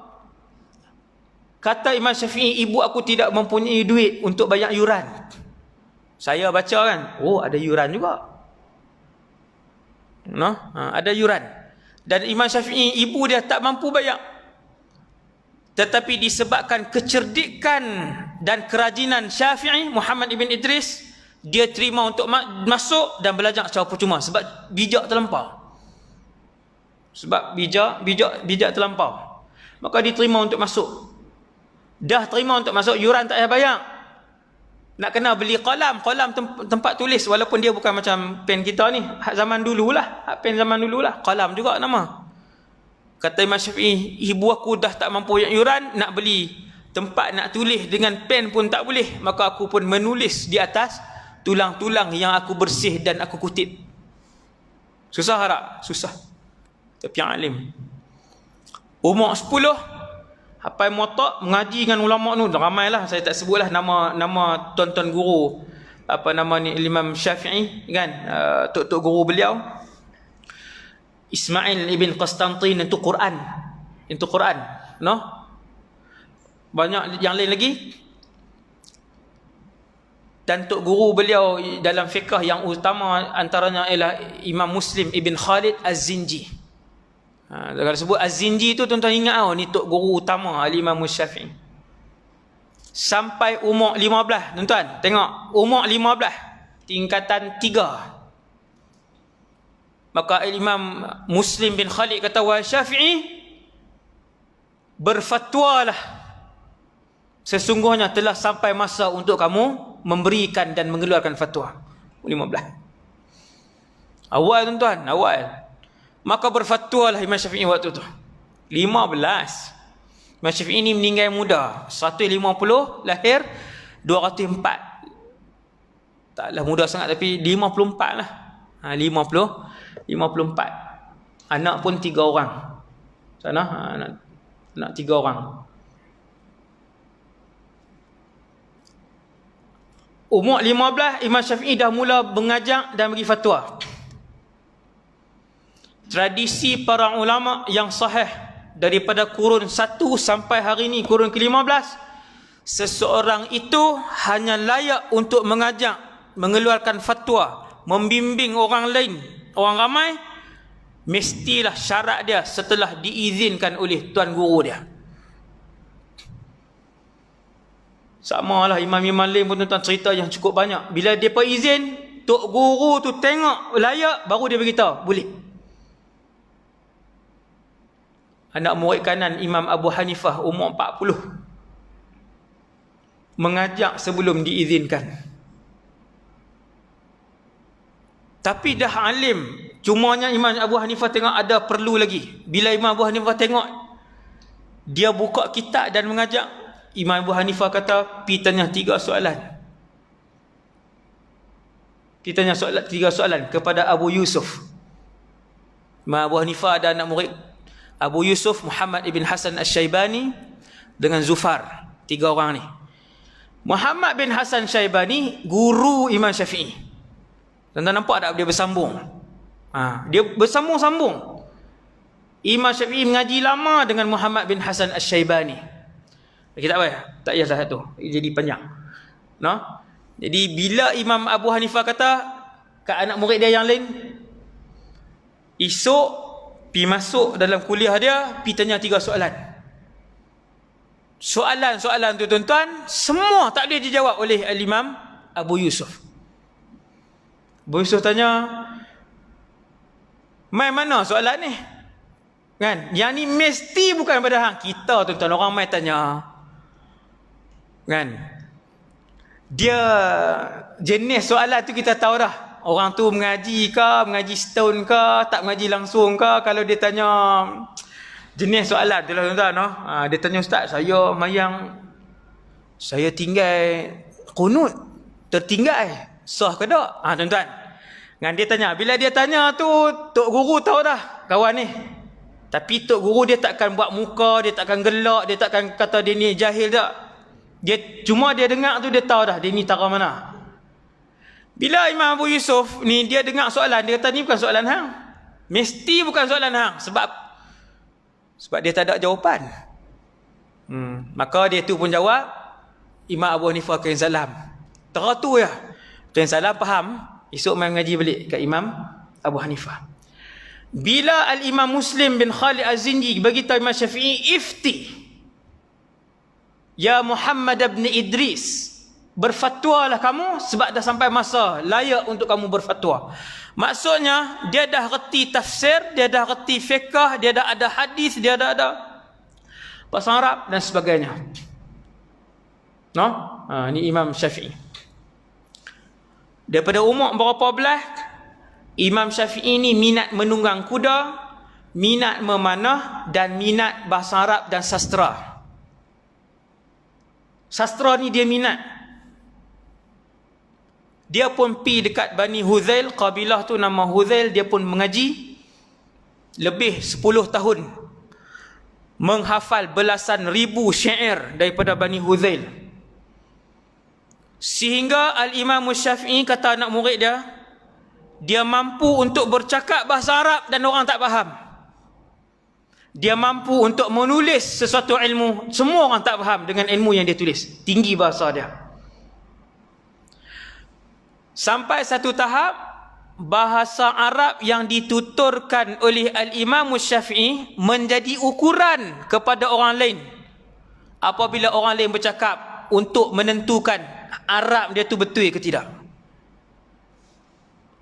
A: Kata Imam Syafi'i, ibu aku tidak mempunyai duit untuk bayar yuran. Saya baca kan, ada yuran juga. Ada yuran. Dan Imam Syafi'i, ibu dia tak mampu bayar. Tetapi disebabkan kecerdikan dan kerajinan Syafi'i, Muhammad ibn Idris, dia terima untuk masuk dan belajar secara percuma. Sebab bijak terlampau. Bijak terlampau. Maka diterima untuk masuk. Dah terima untuk masuk, yuran tak payah bayar. Nak kena beli qalam tempat tulis, walaupun dia bukan macam pen kita ni, zaman dululah, pen zaman dululah, qalam juga nama. Kata Imam Syafi'i, ibu aku dah tak mampu bayar yuran, nak beli tempat nak tulis dengan pen pun tak boleh, maka aku pun menulis di atas tulang-tulang yang aku bersih dan aku kutip. Susah tak? Susah. Tapi yang alim. Umur 10 hafal Muwatta, mengaji dengan ulama tu ramailah. Saya tak sebutlah nama tuan-tuan guru Imam Syafi'i kan, tok-tok guru beliau. Ismail ibn Qastantin, itu Quran, banyak yang lain lagi. dan tok guru beliau dalam fiqh yang utama antaranya ialah Imam Muslim Ibn Khalid Az-Zinji. Kalau sebut Az-Zinji tu tuan-tuan ingat ni tok guru utama Al-Imam Syafi'i. Sampai umur 15, tuan-tuan tengok, umur 15, tingkatan 3. Maka Imam Muslim bin Khalid kata, wa Syafi'i, berfatwalah, sesungguhnya telah sampai masa untuk kamu memberikan dan mengeluarkan fatwa. 15. Awal tuan-tuan, awal. Maka berfatwalah Imam Syafi'i waktu tu. 15. Imam Syafi'i ni meninggal muda. 150, lahir 204. Taklah muda sangat, tapi 54 lah. 54. Anak pun 3 orang. Sana anak 3 orang. Umur 15, Imam Syafi'i dah mula mengajar dan beri fatwa. Tradisi para ulama yang sahih daripada kurun 1 sampai hari ini, kurun ke-15, seseorang itu hanya layak untuk mengajar, mengeluarkan fatwa, membimbing orang lain, orang ramai, mestilah syarat dia setelah diizinkan oleh tuan guru dia. Sama lah imam-imam lain pun tuan cerita yang cukup banyak. Bila dia izin, tok guru tu tengok layak, baru dia beritahu boleh. Anak murid kanan Imam Abu Hanifah umur 40, mengajak sebelum diizinkan. Tapi dah alim, cumanya Imam Abu Hanifah tengok ada perlu lagi. Bila Imam Abu Hanifah tengok dia buka kitab dan mengajak, Imam Abu Hanifah kata, pi tanya 3 soalan. Pi tanya 3 soalan kepada Abu Yusuf. Imam Abu Hanifah ada anak murid, Abu Yusuf, Muhammad ibn Hasan Asy-Syaibani dengan Zufar. 3 orang ni. Muhammad bin Hasan Syaibani guru Imam Syafi'i. Tuan-tuan nampak tak dia bersambung? Dia bersambung-sambung. Imam Syafi'i mengaji lama dengan Muhammad bin Hasan Asy-Syaibani. Kita tak payah, tak payah satu, jadi panjang. No? Jadi bila Imam Abu Hanifah kata kat anak murid dia yang lain, esok pi masuk dalam kuliah dia, pi tanya 3 soalan. Soalan-soalan tu tuan-tuan semua tak boleh dijawab oleh Al-Imam Abu Yusuf. Abu Yusuf tanya, mai mana soalan ni? Kan? Yang ni mesti bukan pada hang kita tuan-tuan, orang mai tanya. Kan? Dia jenis soalan tu kita tahu dah. Orang tu mengaji ke, mengaji setahun ke, tak mengaji langsung ke. Kalau dia tanya jenis soalan tu lah tuan-tuan, no? Dia tanya, ustaz, saya mayang, saya tinggal kunut, tertinggal, sah ke tak? Tuan-tuan, kan dia tanya. Bila dia tanya tu, tok guru tahu dah kawan ni. Tapi tok guru dia takkan buat muka, dia takkan gelak, dia takkan kata dia ni jahil tak. Dia cuma dia dengar tu dia tahu dah dia ni tara mana. Bila Imam Abu Yusuf ni dia dengar soalan, dia kata ni bukan soalan hang. Mesti bukan soalan hang, sebab dia tak ada jawapan. Maka dia tu pun jawab, Imam Abu Hanifah kain salam. Teratu ya. Kain salam faham, esok mai mengaji balik kat Imam Abu Hanifah. Bila Al-Imam Muslim bin Khalid Az-Zinji bagi tahu Imam Syafi'i, ifti ya Muhammad bin Idris, berfatwalah kamu sebab dah sampai masa layak untuk kamu berfatwa. Maksudnya dia dah reti tafsir, dia dah reti fiqh, dia dah ada hadis, dia dah ada bahasa Arab dan sebagainya. No? Ni Imam Syafi'i. Daripada umur berapa belas, Imam Syafi'i ni minat menunggang kuda, minat memanah dan minat bahasa Arab dan sastra. Sastra ni dia minat. Dia pun pi dekat Bani Huzail, kabilah tu nama Huzail, dia pun mengaji lebih 10 tahun. Menghafal belasan ribu syair daripada Bani Huzail. Sehingga Al-Imam Syafi'i kata anak murid dia mampu untuk bercakap bahasa Arab dan orang tak faham. Dia mampu untuk menulis sesuatu ilmu, semua orang tak faham dengan ilmu yang dia tulis. Tinggi bahasa dia. Sampai satu tahap bahasa Arab yang dituturkan oleh Al-Imam Syafi'i menjadi ukuran kepada orang lain. Apabila orang lain bercakap untuk menentukan Arab dia tu betul ke tidak.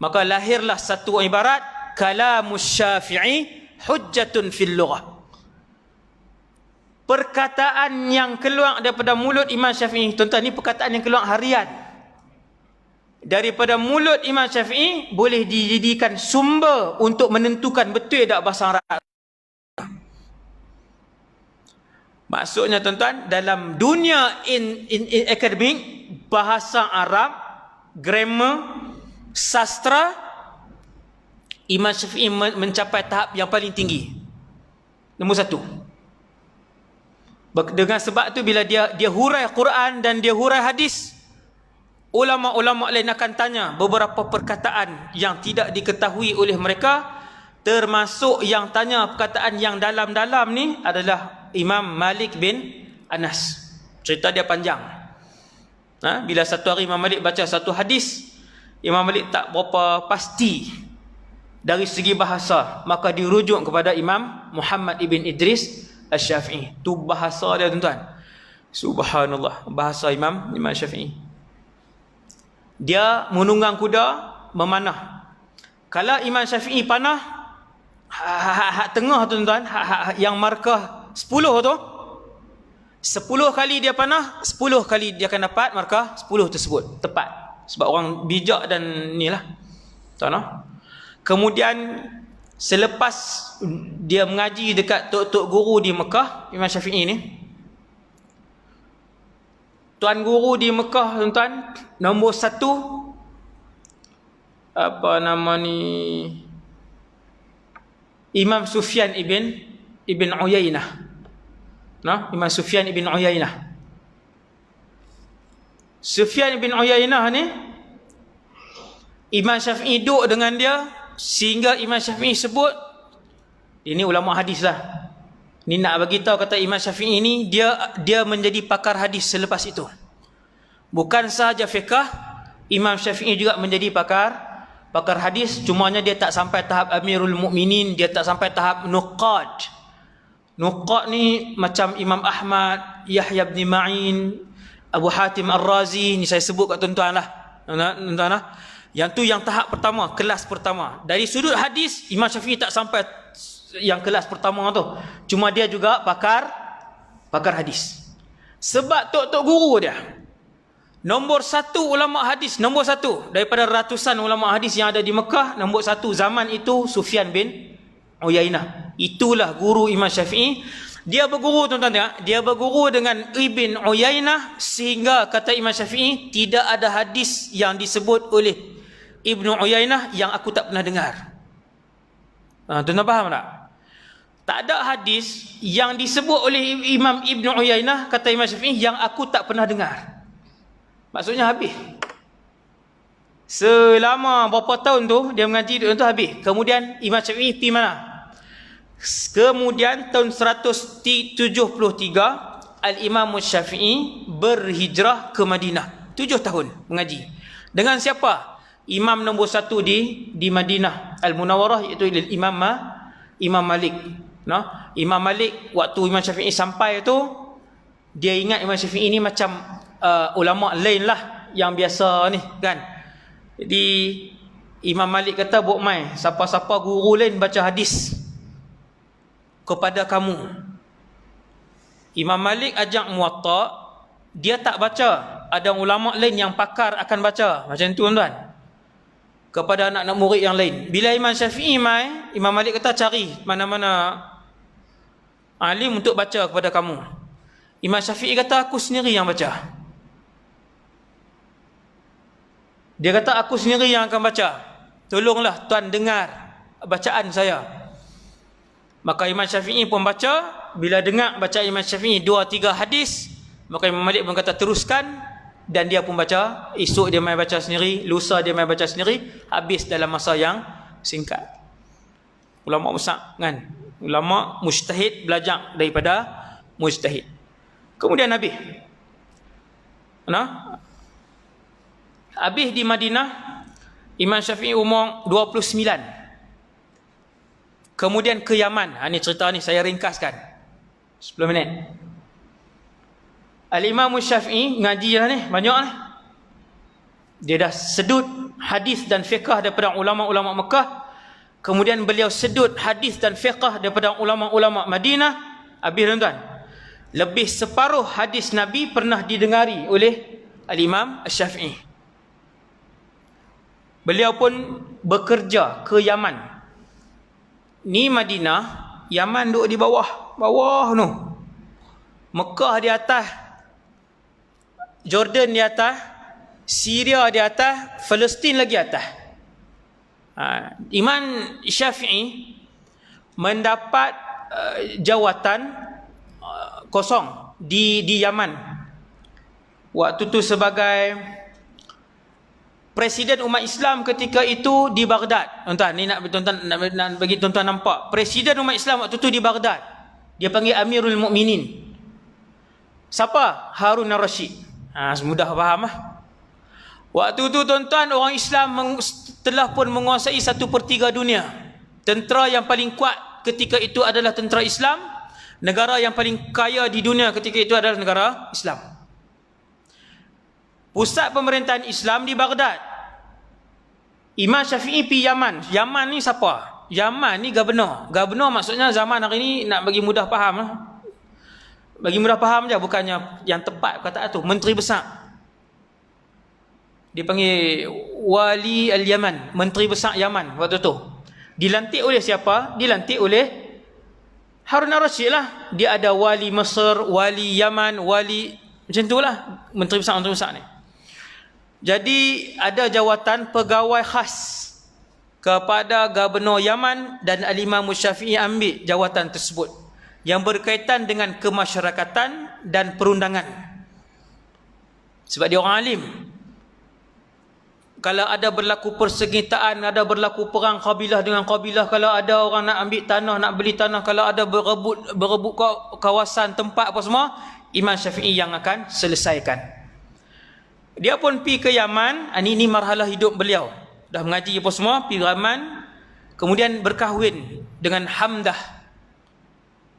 A: Maka lahirlah satu ibarat kalamus Syafi'i hujjatun fil lughah. Perkataan yang keluar daripada mulut Imam Syafi'i, tuan-tuan, ni perkataan yang keluar harian daripada mulut Imam Syafi'i, boleh dijadikan sumber untuk menentukan betul tak bahasa Arab. Maksudnya tuan-tuan, dalam dunia in akademik, bahasa Arab, grammar, sastra, Imam Syafi'i mencapai tahap yang paling tinggi, nombor satu. Dengan sebab tu bila dia hurai Quran dan dia hurai hadis, ulama-ulama lain akan tanya beberapa perkataan yang tidak diketahui oleh mereka, termasuk yang tanya perkataan yang dalam-dalam ni adalah Imam Malik bin Anas. Cerita dia panjang. Bila satu hari Imam Malik baca satu hadis, Imam Malik tak berapa pasti dari segi bahasa, maka dirujuk kepada Imam Muhammad ibn Idris Asy-Syafi'i. Tu bahasa dia, tuan-tuan. Subhanallah, bahasa Imam Syafi'i. Dia menunggang kuda, memanah. Kalau Imam Syafi'i panah hak tengah, tuan-tuan, yang markah 10 tu, 10 kali dia panah, 10 kali dia akan dapat markah 10 tersebut tepat. Sebab orang bijak dan inilah, tuan. Kemudian selepas dia mengaji dekat tok-tok guru di Mekah, Imam Syafi'i ni, tuan guru di Mekah, tuan-tuan, nombor satu, apa nama ni, Imam Sufyan ibn Uyainah. Imam Sufyan ibn Uyainah. Sufyan ibn Uyainah ni, Imam Syafi'i duduk dengan dia, sehingga Imam Syafi'i sebut, ini ulama hadis lah, ni nak bagi tahu kata Imam Syafi'i ni dia menjadi pakar hadis selepas itu. Bukan sahaja fiqh, Imam Syafi'i juga menjadi pakar hadis. Cumanya dia tak sampai tahap Amirul Mukminin, dia tak sampai tahap nuqad. Nuqad ni macam Imam Ahmad, Yahya bin Ma'in, Abu Hatim Ar-Razi, ni saya sebut kat tuan-tuan lah, tuan-tuan lah. Yang tu yang tahap pertama, kelas pertama. Dari sudut hadis, Imam Syafi'i tak sampai yang kelas pertama tu. Cuma dia juga pakar hadis. Sebab tok-tok guru dia, nombor satu ulama hadis, nombor satu daripada ratusan ulama hadis yang ada di Mekah, nombor satu zaman itu Sufyan bin Uyainah. Itulah guru Imam Syafi'i. Dia berguru, tuan-tuan, dia berguru dengan Ibn Uyainah, sehingga kata Imam Syafi'i, tidak ada hadis yang disebut oleh Ibn Uyainah yang aku tak pernah dengar. Tuan-tuan faham tak? Tak ada hadis yang disebut oleh Imam Ibn Uyainah, kata Imam Syafi'i, yang aku tak pernah dengar. Maksudnya habis. Selama berapa tahun tu dia mengaji tu habis. Kemudian Imam Syafi'i pergi mana? Kemudian tahun 173 Al-Imam Syafi'i berhijrah ke Madinah. 7 tahun mengaji. Dengan siapa? Imam nombor satu di Madinah Al-Munawwarah, iaitu Imam Malik. Imam Malik, waktu Imam Syafi'i sampai tu, dia ingat Imam Syafi'i ni macam ulama lain lah yang biasa ni kan. Jadi Imam Malik kata, "Bok mai, siapa-siapa guru lain baca hadis kepada kamu." Imam Malik ajak Muwatta, dia tak baca. Ada ulama lain yang pakar akan baca. Macam tu, tuan-tuan, kepada anak-anak murid yang lain. Bila Imam Syafi'i mai, Imam Malik kata, "Cari mana-mana alim untuk baca kepada kamu." Imam Syafi'i kata, "Aku sendiri yang baca." Dia kata, "Aku sendiri yang akan baca. Tolonglah tuan dengar bacaan saya." Maka Imam Syafi'i pun baca. Bila dengar bacaan Imam Syafi'i 2-3 hadis, maka Imam Malik pun kata, "Teruskan." Dan dia pun baca. Esok dia main baca sendiri, lusa dia main baca sendiri. Habis dalam masa yang singkat. Ulama besar kan, ulama mujtahid, belajar daripada mujtahid. Kemudian Nabi Habis di Madinah, Imam Syafi'i umur 29. Kemudian ke Yaman. Ini cerita ni saya ringkaskan 10 minit. Al-Imam Syafi'i ngaji lah ni, banyak lah. Dia dah sedut hadis dan fiqh daripada ulama-ulama Mekah. Kemudian beliau sedut hadis dan fiqh daripada ulama-ulama Madinah. Habis tuan-tuan, lebih separuh hadis Nabi pernah didengari oleh Al-Imam Syafi'i. Beliau pun bekerja ke Yaman. Ni Madinah, Yaman duduk di bawah tu. Mekah di atas, Jordan di atas, Syria di atas, Palestin lagi atas. Imam Syafi'i mendapat jawatan kosong di Yaman. Waktu tu sebagai Presiden umat Islam ketika itu di Baghdad. Tuan-tuan, ni nak bagi tuan-tuan nampak. Presiden umat Islam waktu tu di Baghdad. Dia panggil Amirul Mukminin. Siapa? Harun al-Rashid. Semudah faham lah. Waktu tu tuan-tuan, orang Islam telah pun menguasai 1/3 dunia. Tentera yang paling kuat ketika itu adalah tentera Islam. Negara yang paling kaya di dunia ketika itu adalah negara Islam. Pusat pemerintahan Islam di Baghdad. Imam Syafi'i pergi Yaman. Yaman ni siapa? Yaman ni gubernur. Gubernur maksudnya zaman hari ni nak bagi mudah faham lah. Bagi mudah faham je, bukannya yang tepat perkataan tu. Menteri besar. Dia panggil Wali Al-Yaman. Menteri besar Yaman waktu tu. Dilantik oleh siapa? Dilantik oleh Harun al-Rashid lah. Dia ada Wali Mesir, Wali Yaman, Wali... Macam tu lah. Menteri besar ni. Jadi ada jawatan pegawai khas kepada Gubernur Yaman, dan Al-Imam Syafi'i ambil jawatan tersebut yang berkaitan dengan kemasyarakatan dan perundangan. Sebab dia orang alim. Kalau ada berlaku persengitaan, ada berlaku perang kabilah dengan kabilah, kalau ada orang nak ambil tanah, nak beli tanah, kalau ada berebut kawasan tempat apa semua, Imam Syafi'i yang akan selesaikan. Dia pun pergi ke Yaman. Ini marhalah hidup beliau. Dah mengaji apa semua, pergi Yaman. Kemudian berkahwin dengan Hamdah,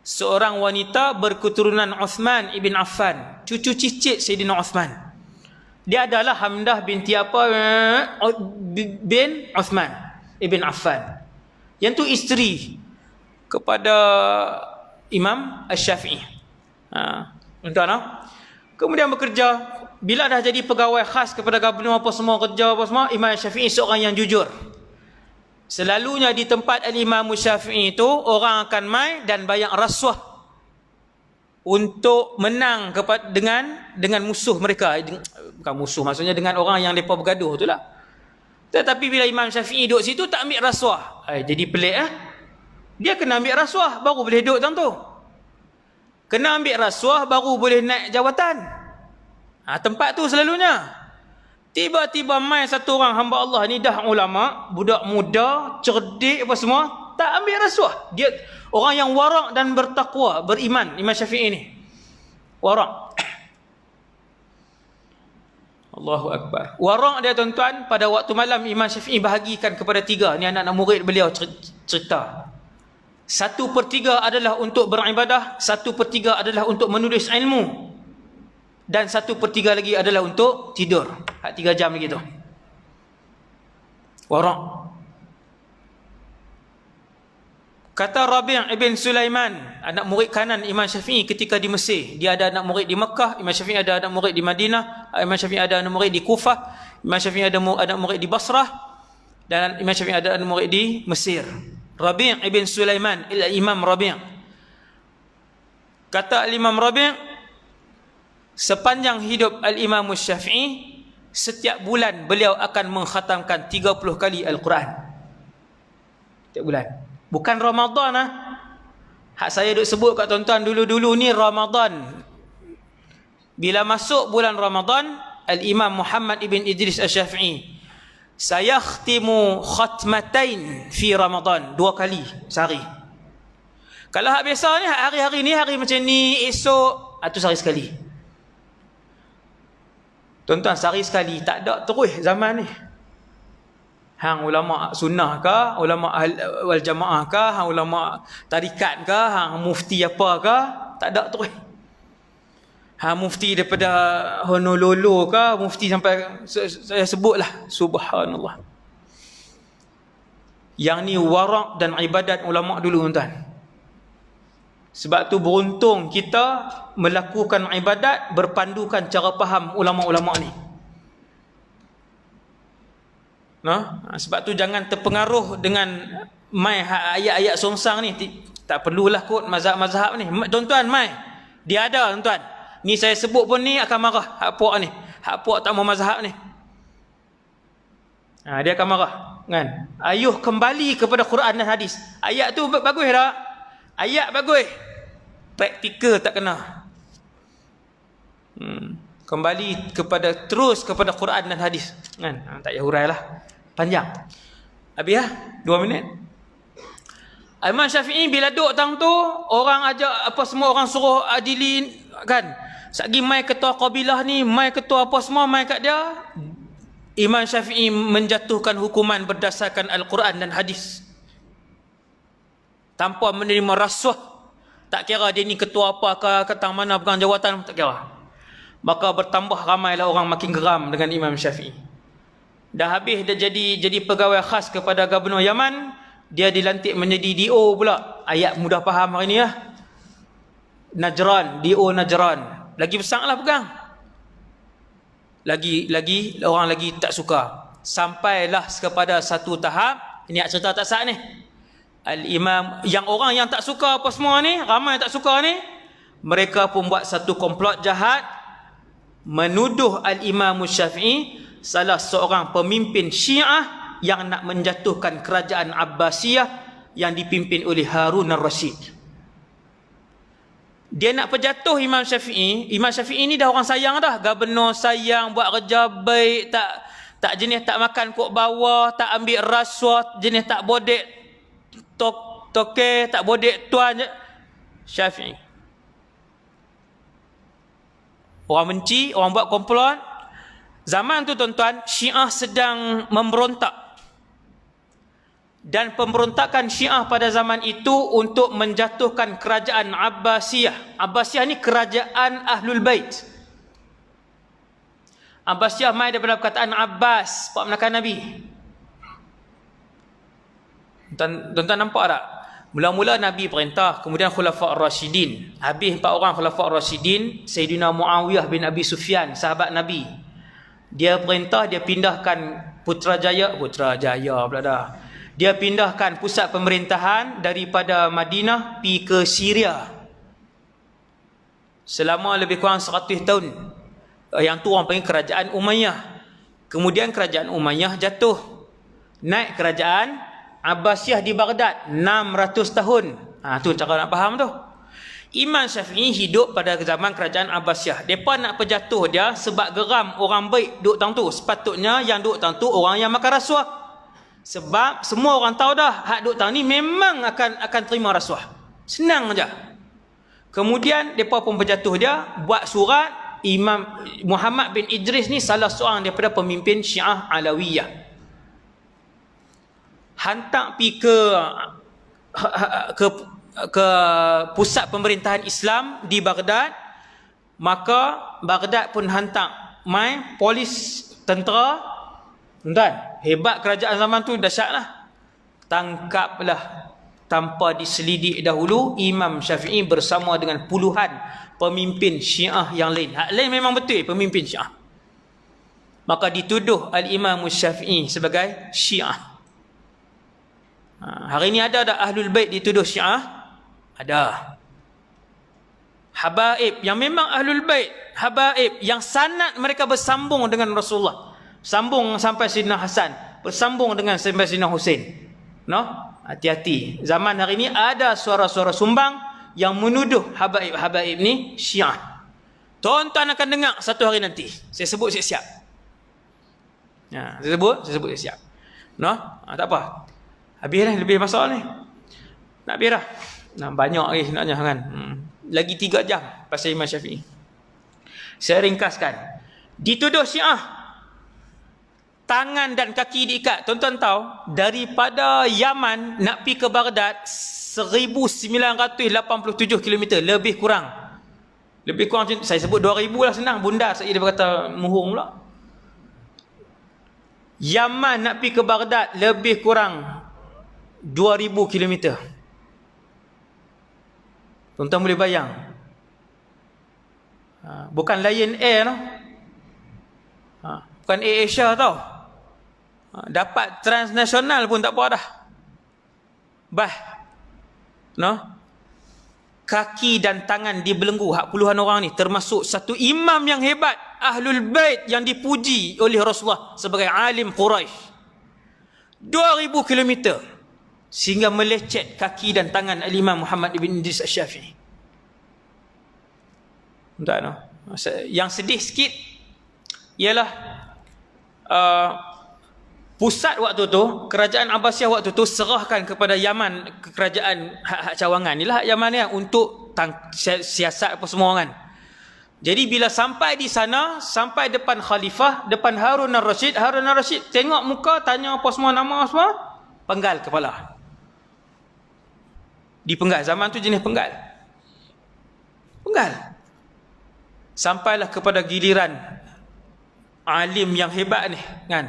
A: seorang wanita berketurunan Uthman ibn Affan, cucu cicit Sayyidina Uthman. Dia adalah Hamdah binti apa? Bin Uthman ibn Affan. Yang tu isteri kepada Imam Syafi'i. Tuan-tuan, kemudian bekerja. Bila dah jadi pegawai khas kepada gubernur apa semua, kerja apa semua, Imam Syafi'i seorang yang jujur. Selalunya di tempat Al-Imam Syafi'i itu, orang akan mai dan bayar rasuah untuk menang dengan musuh mereka. Bukan musuh, maksudnya dengan orang yang mereka bergaduh tu lah. Tetapi bila Imam Syafi'i duduk situ, tak ambil rasuah. Jadi pelik Dia kena ambil rasuah baru boleh duduk dalam tu. Kena ambil rasuah baru boleh naik jawatan. Tempat tu selalunya. Tiba-tiba mai satu orang hamba Allah ni, dah ulama, budak muda, cerdik apa semua, tak ambil rasuah. Dia orang yang warak dan bertakwa, beriman. Imam Syafi'i ni warak. Allahu Akbar. Warak dia tuan-tuan, pada waktu malam Imam Syafi'i bahagikan kepada 3. Ni anak-anak murid beliau cerita. 1/3 adalah untuk beribadah, 1/3 adalah untuk menulis ilmu, dan 1/3 lagi adalah untuk tidur. 3 jam lagi tu. Warak. Kata Rabi' ibn Sulaiman, anak murid kanan Imam Syafi'i ketika di Mesir. Dia ada anak murid di Mekah, Imam Syafi'i ada anak murid di Madinah, Imam Syafi'i ada anak murid di Kufah, Imam Syafi'i ada anak murid di Basrah, dan Imam Syafi'i ada anak murid di Mesir. Rabi' ibn Sulaiman, Imam Rabi'. Kata Imam Rabi', sepanjang hidup Al-Imam Syafi'i, setiap bulan beliau akan mengkhatamkan 30 kali Al-Quran. Setiap bulan. Bukan Ramadan Hak saya duk sebut kat tuan-tuan dulu-dulu ni Ramadan. Bila masuk bulan Ramadan, Al-Imam Muhammad ibn Idris Al-Syafi'i, sayakhtimu khatmatain fi Ramadan, 2 kali sehari. Kalau hak biasa ni, hari-hari ni, hari macam ni, esok, itu sehari sekali. Tuan-tuan, sehari sekali tak ada terus zaman ni. Hang ulama sunnah ke, ulama wal jamaah ke, hang ulama tarikat ke, hang mufti apa ke, tak ada terus. Hang mufti daripada Honolulu ke, mufti sampai saya sebutlah, subhanallah. Yang ni warak dan ibadat ulama dulu, tuan-tuan. Sebab tu beruntung kita melakukan ibadat berpandukan cara faham ulama-ulama ni. Sebab tu jangan terpengaruh dengan mai ayat-ayat songsang ni. Tak perlulah kot mazhab-mazhab ni. Tuan-tuan, mai dia ada, tuan-tuan. Ni saya sebut pun ni akan marah hak puak ni. Hak puak tak mau mazhab ni. Dia akan marah, kan? Ayuh kembali kepada Quran dan hadis. Ayat tu bagus tak? Ayat bagus. Praktikal tak kena. Kembali terus kepada Quran dan hadis, kan? Tak payah hurailah. Panjang. Habis lah 2 minit. Imam Syafi'i bila duduk tang tu, orang ajak apa semua, orang suruh adilin, kan? Sagi mai ketua kabilah ni, mai ketua apa semua, mai kat dia. Imam Syafi'i menjatuhkan hukuman berdasarkan Al-Quran dan hadis, tanpa menerima rasuah. Tak kira dia ni ketua apa ke, ketang mana, pegang jawatan, tak kira. Maka bertambah ramailah orang makin geram dengan Imam Syafi'i. Dah habis dia jadi pegawai khas kepada Gubernur Yaman, dia dilantik menjadi DO pula. Ayat mudah faham hari ni lah. Najran, DO Najran. Lagi besar lah pegang. Lagi orang lagi tak suka. Sampailah kepada satu tahap, ini cerita tak sah ni. Al-Imam, yang orang yang tak suka apa semua ni, ramai yang tak suka ni, mereka pun buat satu komplot jahat, menuduh Al-Imam Syafi'i salah seorang pemimpin Syiah yang nak menjatuhkan kerajaan Abbasiyah yang dipimpin oleh Harun al-Rashid. Dia nak penjatuh Imam Syafi'i. Imam Syafi'i ni dah orang sayang dah, gubernur sayang, buat kerja baik, tak jenis tak makan kok bawah, tak ambil rasuah, jenis tak bodek toke, tak bodek tuan. Syafi'i orang benci, orang buat komplot. Zaman tu, tuan-tuan, Syiah sedang memberontak. Dan pemberontakan Syiah pada zaman itu untuk menjatuhkan kerajaan Abbasiyah. Abbasiyah ni kerajaan Ahlul Bait. Abbasiyah mai daripada perkataan Abbas, pak menakan Nabi. Tuan-tuan nampak tak? Mula-mula Nabi perintah, kemudian Khulafa' Ar-Rasyidin. Habis 4 orang Khulafa' Ar-Rasyidin, Sayyidina Muawiyah bin Abi Sufyan, sahabat Nabi. Dia perintah, dia pindahkan Putrajaya pula dah. Dia pindahkan pusat pemerintahan daripada Madinah pergi ke Syria. Selama lebih kurang 100 tahun. Yang tu orang panggil kerajaan Umayyah. Kemudian kerajaan Umayyah jatuh. Naik kerajaan Abbasiyah di Baghdad 600 tahun. Tu cara nak faham tu. Imam Syafi'i hidup pada zaman kerajaan Abbasiyah. Mereka nak penjatuh dia sebab geram orang baik duduk tang tu. Sepatutnya yang duduk tang tu orang yang makan rasuah. Sebab semua orang tahu dah hak duduk tang ni memang akan terima rasuah. Senang aja. Kemudian mereka pun penjatuh dia, buat surat. Imam Muhammad bin Idris ni salah seorang daripada pemimpin Syiah Alawiyah. Hantar pergi ke pusat pemerintahan Islam di Baghdad. Maka Baghdad pun hantar mai polis, tentera. Tuan, hebat kerajaan zaman tu, dahsyatlah. Tangkaplah tanpa diselidik dahulu Imam Syafi'i bersama dengan puluhan pemimpin Syiah yang lain. Hak lain memang betul pemimpin Syiah. Maka dituduh Al-Imam Syafi'i sebagai Syiah. Hari ni ada Ahlul Bait dituduh Syiah? Ada. Habaib yang memang Ahlul Bait, habaib yang sanad mereka bersambung dengan Rasulullah. Sambung sampai Sayyidina Hasan, bersambung dengan sampai Sayyidina Husain. Hati-hati. Zaman hari ni ada suara-suara sumbang yang menuduh habaib-habaib ni Syiah. Tuan-tuan akan dengar satu hari nanti. Saya sebut siap-siap. Saya sebut siap-siap. Tak apa. Habis dah, lebih masalah ni. Nak habis dah. Banyak lagi sebenarnya kan. Lagi 3 jam pasal Imam Syafi'i. Saya ringkaskan. Dituduh Syiah tangan dan kaki diikat. Tuan-tuan tahu, daripada Yaman nak pergi ke Baghdad 1987 km, lebih kurang. Lebih kurang, saya sebut 2000 lah, senang. Bunda saya dia berkata muhung pula. Yaman nak pergi ke Baghdad lebih kurang 2000 km. Tuan-tuan boleh bayang. Bukan Lion Air tau. Bukan Air Asia tau. Dapat transnasional pun tak apa dah. Kaki dan tangan dibelenggu hak puluhan orang ni, termasuk satu imam yang hebat, Ahlul Bait, yang dipuji oleh Rasulullah sebagai alim Quraisy. 2000 km sehingga melecet kaki dan tangan Al-Imam Muhammad ibn Idris Asy-Syafi'i. Tak no. Yang sedih sikit ialah pusat waktu tu, kerajaan Abbasiyah waktu tu serahkan kepada Yaman, kerajaan hak cawangan ni lah, Yaman ni untuk siasat apa semua kan. Jadi bila sampai di sana, sampai depan khalifah, depan Harun al-Rashid, Harun al-Rashid tengok muka, tanya apa semua, nama semua, penggal kepala. Dipenggal, zaman tu jenis penggal. Sampailah kepada giliran alim yang hebat ni kan.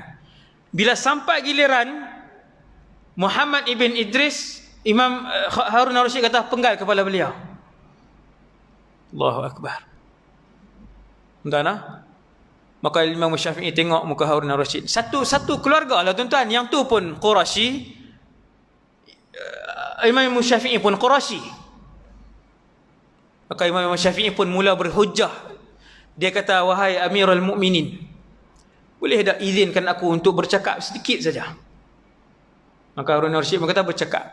A: Bila sampai giliran Muhammad ibn Idris, Imam Harun al-Rashid kata penggal kepala beliau. Allahu Akbar. Tuan-tuan, maka Imam Syafi'i tengok muka Harun al-Rashid. Satu keluarga lah tuan-tuan, yang tu pun Quraisy. Imam Syafi'i pun Quraisy. Maka Imam Syafi'i pun mula berhujjah. Dia kata, wahai Amirul Mukminin, boleh tak izinkan aku untuk bercakap sedikit saja? Maka Harun al-Rashid berkata, bercakap.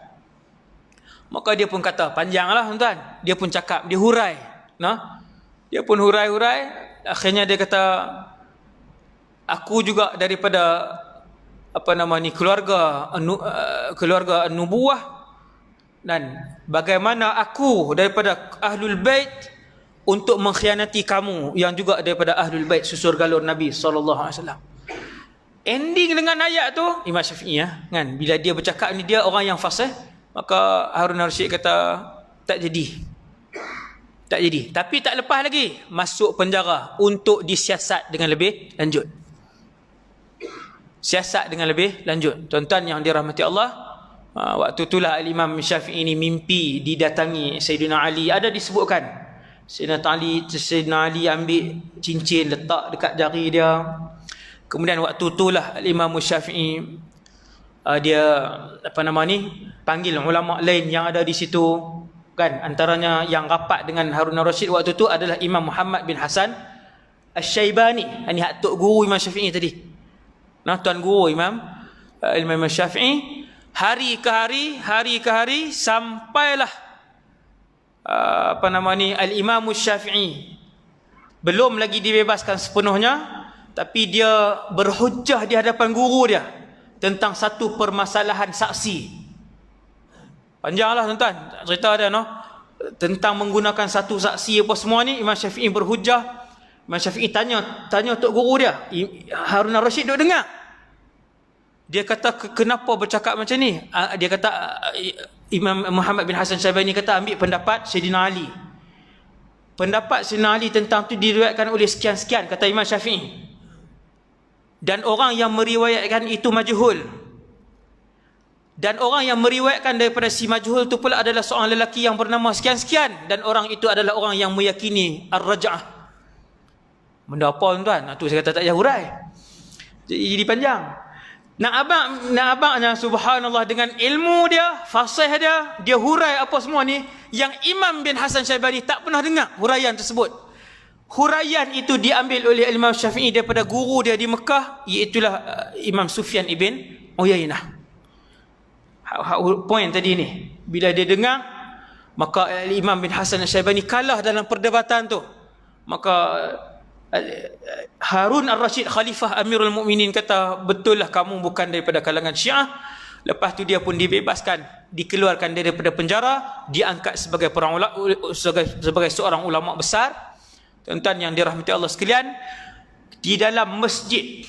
A: Maka dia pun kata, panjanglah tuan-tuan. Dia pun cakap, dia hurai. Dia pun hurai-hurai. Akhirnya dia kata, aku juga daripada keluarga Nubuwah, dan bagaimana aku daripada Ahlul Bait untuk mengkhianati kamu yang juga daripada Ahlul Bait, susur galur Nabi SAW. Ending dengan ayat tu Imam Syafi'i kan, bila dia bercakap ni, dia orang yang fasih. Maka Harun al-Rashid kata tak jadi. Tapi tak lepas lagi, masuk penjara untuk disiasat dengan lebih lanjut. Tuan-tuan yang dirahmati Allah, waktu itulah Imam Syafi'i ini mimpi didatangi Sayyidina Ali. Ada disebutkan Sayyidina Ali ambil cincin letak dekat jari dia. Kemudian waktu itulah Imam Syafi'i dia panggil ulama lain yang ada di situ kan. Antaranya yang rapat dengan Harun al-Rashid waktu itu adalah Imam Muhammad bin Hasan Asy-Syaibani. Ini hak tok guru Imam Syafi'i tadi. Tuan guru Imam Syafi'i. Hari ke hari sampailah Al-Imam Syafi'i belum lagi dibebaskan sepenuhnya, tapi dia berhujjah di hadapan guru dia tentang satu permasalahan saksi. Panjanglah tuan-tuan cerita dia tentang menggunakan satu saksi apa semua ni. Imam Syafi'i berhujjah. Imam Syafi'i tanya tok guru dia, Harun al-Rashid duk dengar. Dia kata, kenapa bercakap macam ni? Dia kata, Imam Muhammad bin Hasan Syaibani kata, ambil pendapat Sayyidina Ali. Pendapat Sayyidina Ali tentang tu diriwayatkan oleh sekian-sekian, kata Imam Syafi'i. Dan orang yang meriwayatkan itu majhul. Dan orang yang meriwayatkan daripada si majhul tu pula adalah seorang lelaki yang bernama sekian-sekian. Dan orang itu adalah orang yang meyakini ar-raj'ah. Benda apa tuan-tuan? Tu saya kata tak payah hurai. Jadi panjang. Nak abangnya subhanallah, dengan ilmu dia, fasih dia hurai apa semua ni, yang Imam bin Hasan Syaibani tak pernah dengar huraian tersebut. Huraian itu diambil oleh Imam Syafi'i daripada guru dia di Mekah, iaitulah Imam Sufyan ibn Uyainah. Poin tadi ni, bila dia dengar, maka Imam bin Hasan Syaibani kalah dalam perdebatan tu. Maka Harun al-Rashid, Khalifah Amirul Mukminin, kata, betul lah kamu bukan daripada kalangan Syiah. Lepas tu dia pun dibebaskan, dikeluarkan daripada penjara, diangkat sebagai seorang ulama besar. Tuan-tuan yang dirahmati Allah sekalian, di dalam masjid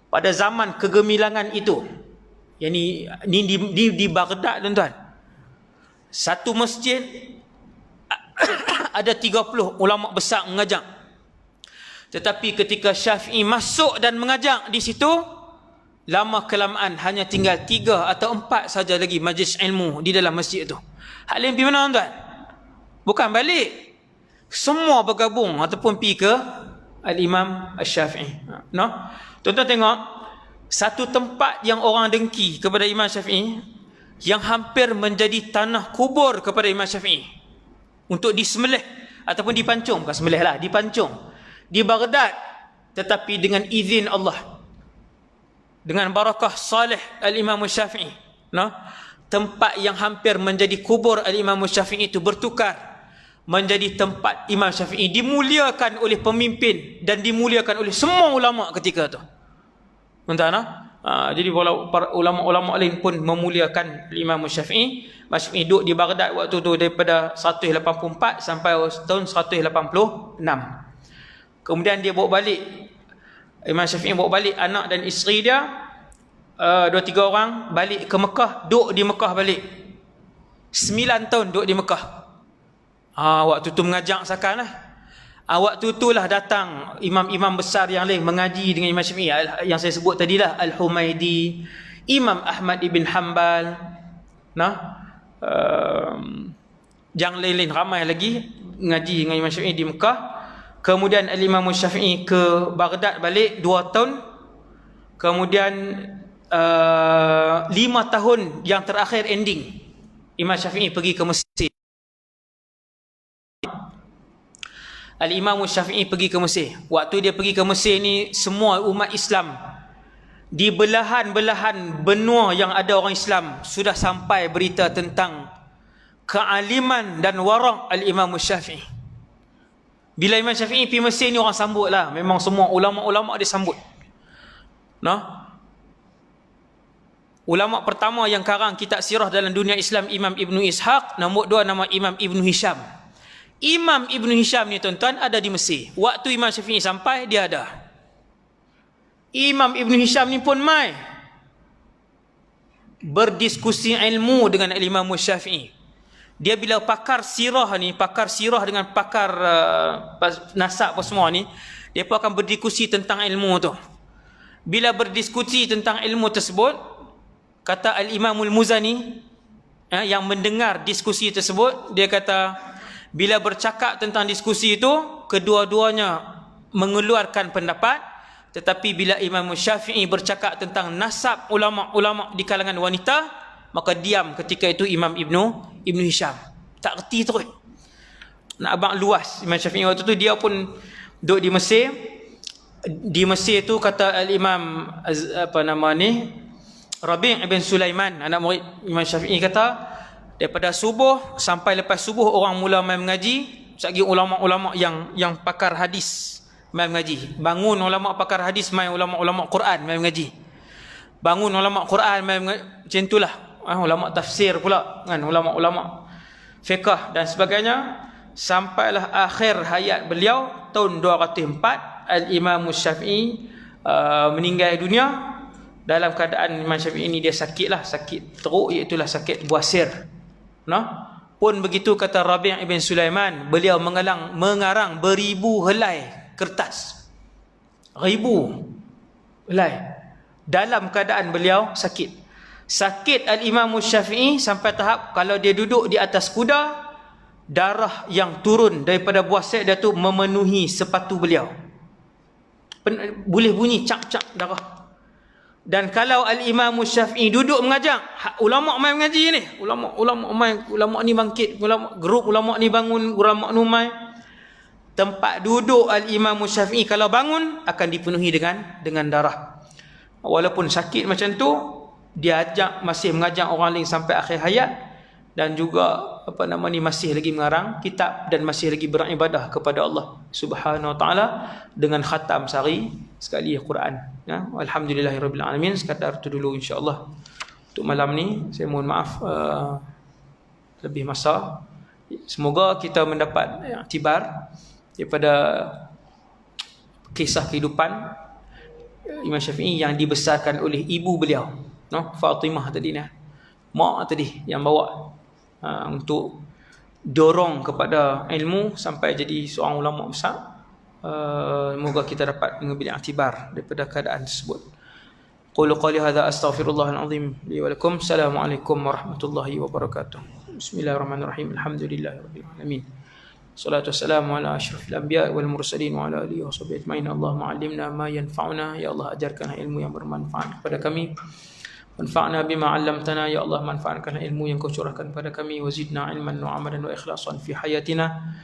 A: pada zaman kegemilangan itu. Yang ni di Baghdad, tuan-tuan. Satu masjid ada 30 ulama besar mengajak. Tetapi ketika Syafi'i masuk dan mengajak di situ, lama kelamaan hanya tinggal 3 atau 4 saja lagi majlis ilmu di dalam masjid itu. Hak lain pergi mana, tuan? Bukan balik. Semua bergabung ataupun pergi ke Al-Imam Al-Syafi'i. No? Tuan-tuan tengok, satu tempat yang orang dengki kepada Imam Syafi'i, yang hampir menjadi tanah kubur kepada Imam Syafi'i untuk disembelih ataupun dipancung. Bukan sembelih lah, dipancung di Baghdad, tetapi dengan izin Allah, dengan barakah salih Al-Imam Syafi'i, no? Tempat yang hampir menjadi kubur Al-Imam Syafi'i itu bertukar menjadi tempat Imam Syafi'i dimuliakan oleh pemimpin dan dimuliakan oleh semua ulama ketika itu. Tuan-tuan, jadi para ulama-ulama lain pun memuliakan Imam Syafi'i. Imam Syafi'i duduk di Baghdad waktu tu daripada 184 sampai tahun 186. Kemudian dia bawa balik, Imam Syafi'i bawa balik anak dan isteri dia, 2-3 orang balik ke Mekah, duduk di Mekah balik 9 tahun duduk di Mekah. Waktu tu mengajak sakan lah. Waktu itulah datang imam-imam besar yang lain mengaji dengan Imam Syafi'i, yang saya sebut tadilah Al-Humaidi, Imam Ahmad ibn Hanbal, yang lain-lain ramai lagi mengaji dengan Imam Syafi'i di Mekah. Kemudian Al-Imam Syafi'i ke Baghdad balik 2 tahun. Kemudian 5 tahun yang terakhir ending, Imam Syafi'i pergi ke Mesir. Al-Imam Syafi'i pergi ke Mesir. Waktu dia pergi ke Mesir ni, semua umat Islam di belahan-belahan benua yang ada orang Islam sudah sampai berita tentang kealiman dan wara' Al-Imam Syafi'i. Bila Imam Syafi'i pergi Mesir ni, orang sambut lah. Memang semua ulama-ulama dia sambut. Ulama pertama yang karang kitab sirah dalam dunia Islam, Imam Ibn Ishaq. Nombor 2 nama Imam Ibn Hisham. Imam Ibn Hisham ni, tuan-tuan, ada di Mesir. Waktu Imam Syafi'i sampai, dia ada. Imam Ibn Hisham ni pun mai berdiskusi ilmu dengan Imam Syafi'i. Dia bila pakar sirah ni, pakar sirah dengan pakar nasab apa semua ni, dia pun akan berdiskusi tentang ilmu tu. Bila berdiskusi tentang ilmu tersebut, kata Al-Imam Al-Muzani, yang mendengar diskusi tersebut, dia kata, bila bercakap tentang diskusi itu, kedua-duanya mengeluarkan pendapat. Tetapi bila Imam Syafi'i bercakap tentang nasab ulama-ulama di kalangan wanita, maka diam ketika itu Imam Ibn Hisham. Tak erti terus. Nak abang luas. Imam Syafi'i waktu tu dia pun duduk di Mesir. Di Mesir tu kata Al-Imam Rabi' ibn Sulaiman, anak murid Imam Syafi'i, kata daripada subuh sampai lepas subuh orang mula main mengaji. Sekali ulama-ulama yang pakar hadis main mengaji. Bangun ulama pakar hadis, main ulama-ulama Quran main mengaji. Bangun ulama Quran main mengaji. Macam itulah. Ulama tafsir pula kan, ulama-ulama fiqh dan sebagainya. Sampailah akhir hayat beliau tahun 204, Al-Imam Syafi'i meninggal dunia. Dalam keadaan Imam Syafi'i ini dia sakit teruk, iaitu sakit buasir. Pun begitu kata Rabi' ibn Sulaiman, beliau mengarang beribu helai kertas. Ribu helai. Dalam keadaan beliau sakit. Sakit Al-Imam Syafi'i sampai tahap kalau dia duduk di atas kuda, darah yang turun daripada buasir dia tu memenuhi sepatu beliau. Boleh bunyi cap-cap darah. Dan kalau Al-Imam Syafi'i duduk mengajak, ulama main mengaji ni, ulama ni bangkit, grup ulama ni bangun, ulama ni main. Tempat duduk Al-Imam Syafi'i kalau bangun akan dipenuhi dengan darah. Walaupun sakit macam tu, dia masih mengajak orang lain sampai akhir hayat. Dan juga masih lagi mengarang kitab dan masih lagi beribadah kepada Allah Subhanahu wa taala dengan khatam sehari sekali Al-Quran. Alhamdulillahirabbil alamin. Sekadar itu dulu insya-Allah untuk malam ni. Saya mohon maaf lebih masa. Semoga kita mendapat iktibar daripada kisah kehidupan Imam Syafi'i yang dibesarkan oleh ibu beliau, Fatimah tadi ni, mak tadi yang bawa untuk dorong kepada ilmu sampai jadi seorang ulama besar. Semoga kita dapat mengambil iktibar daripada keadaan tersebut. Qulu qali hadza astaghfirullahal azim li wa lakum. Assalamualaikum warahmatullahi wabarakatuh. Bismillahirrahmanirrahim. Alhamdulillahirabbil alamin. Salatu wassalamu ala asyrafil anbiya wal mursalin wa ala alihi washabbihi ajmain. Allahumma 'allimna ma yanfa'una, ya Allah ajarkanlah ilmu yang bermanfaat kepada kami. Manfa'na bima 'allamtana, ya Allah manfaatkanlah ilmu yang kau curahkan kepada kami. Wazidna ilman wa 'amalan wa ikhlasan fi hayatina.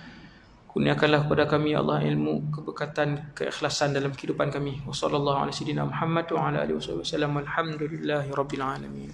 A: Kurniakanlah kepada kami ya Allah ilmu, keberkatan, keikhlasan dalam kehidupan kami. Wassallallahu ala sayyidina Muhammad wa ala alihi wasallam. Alhamdulillahirabbil alamin.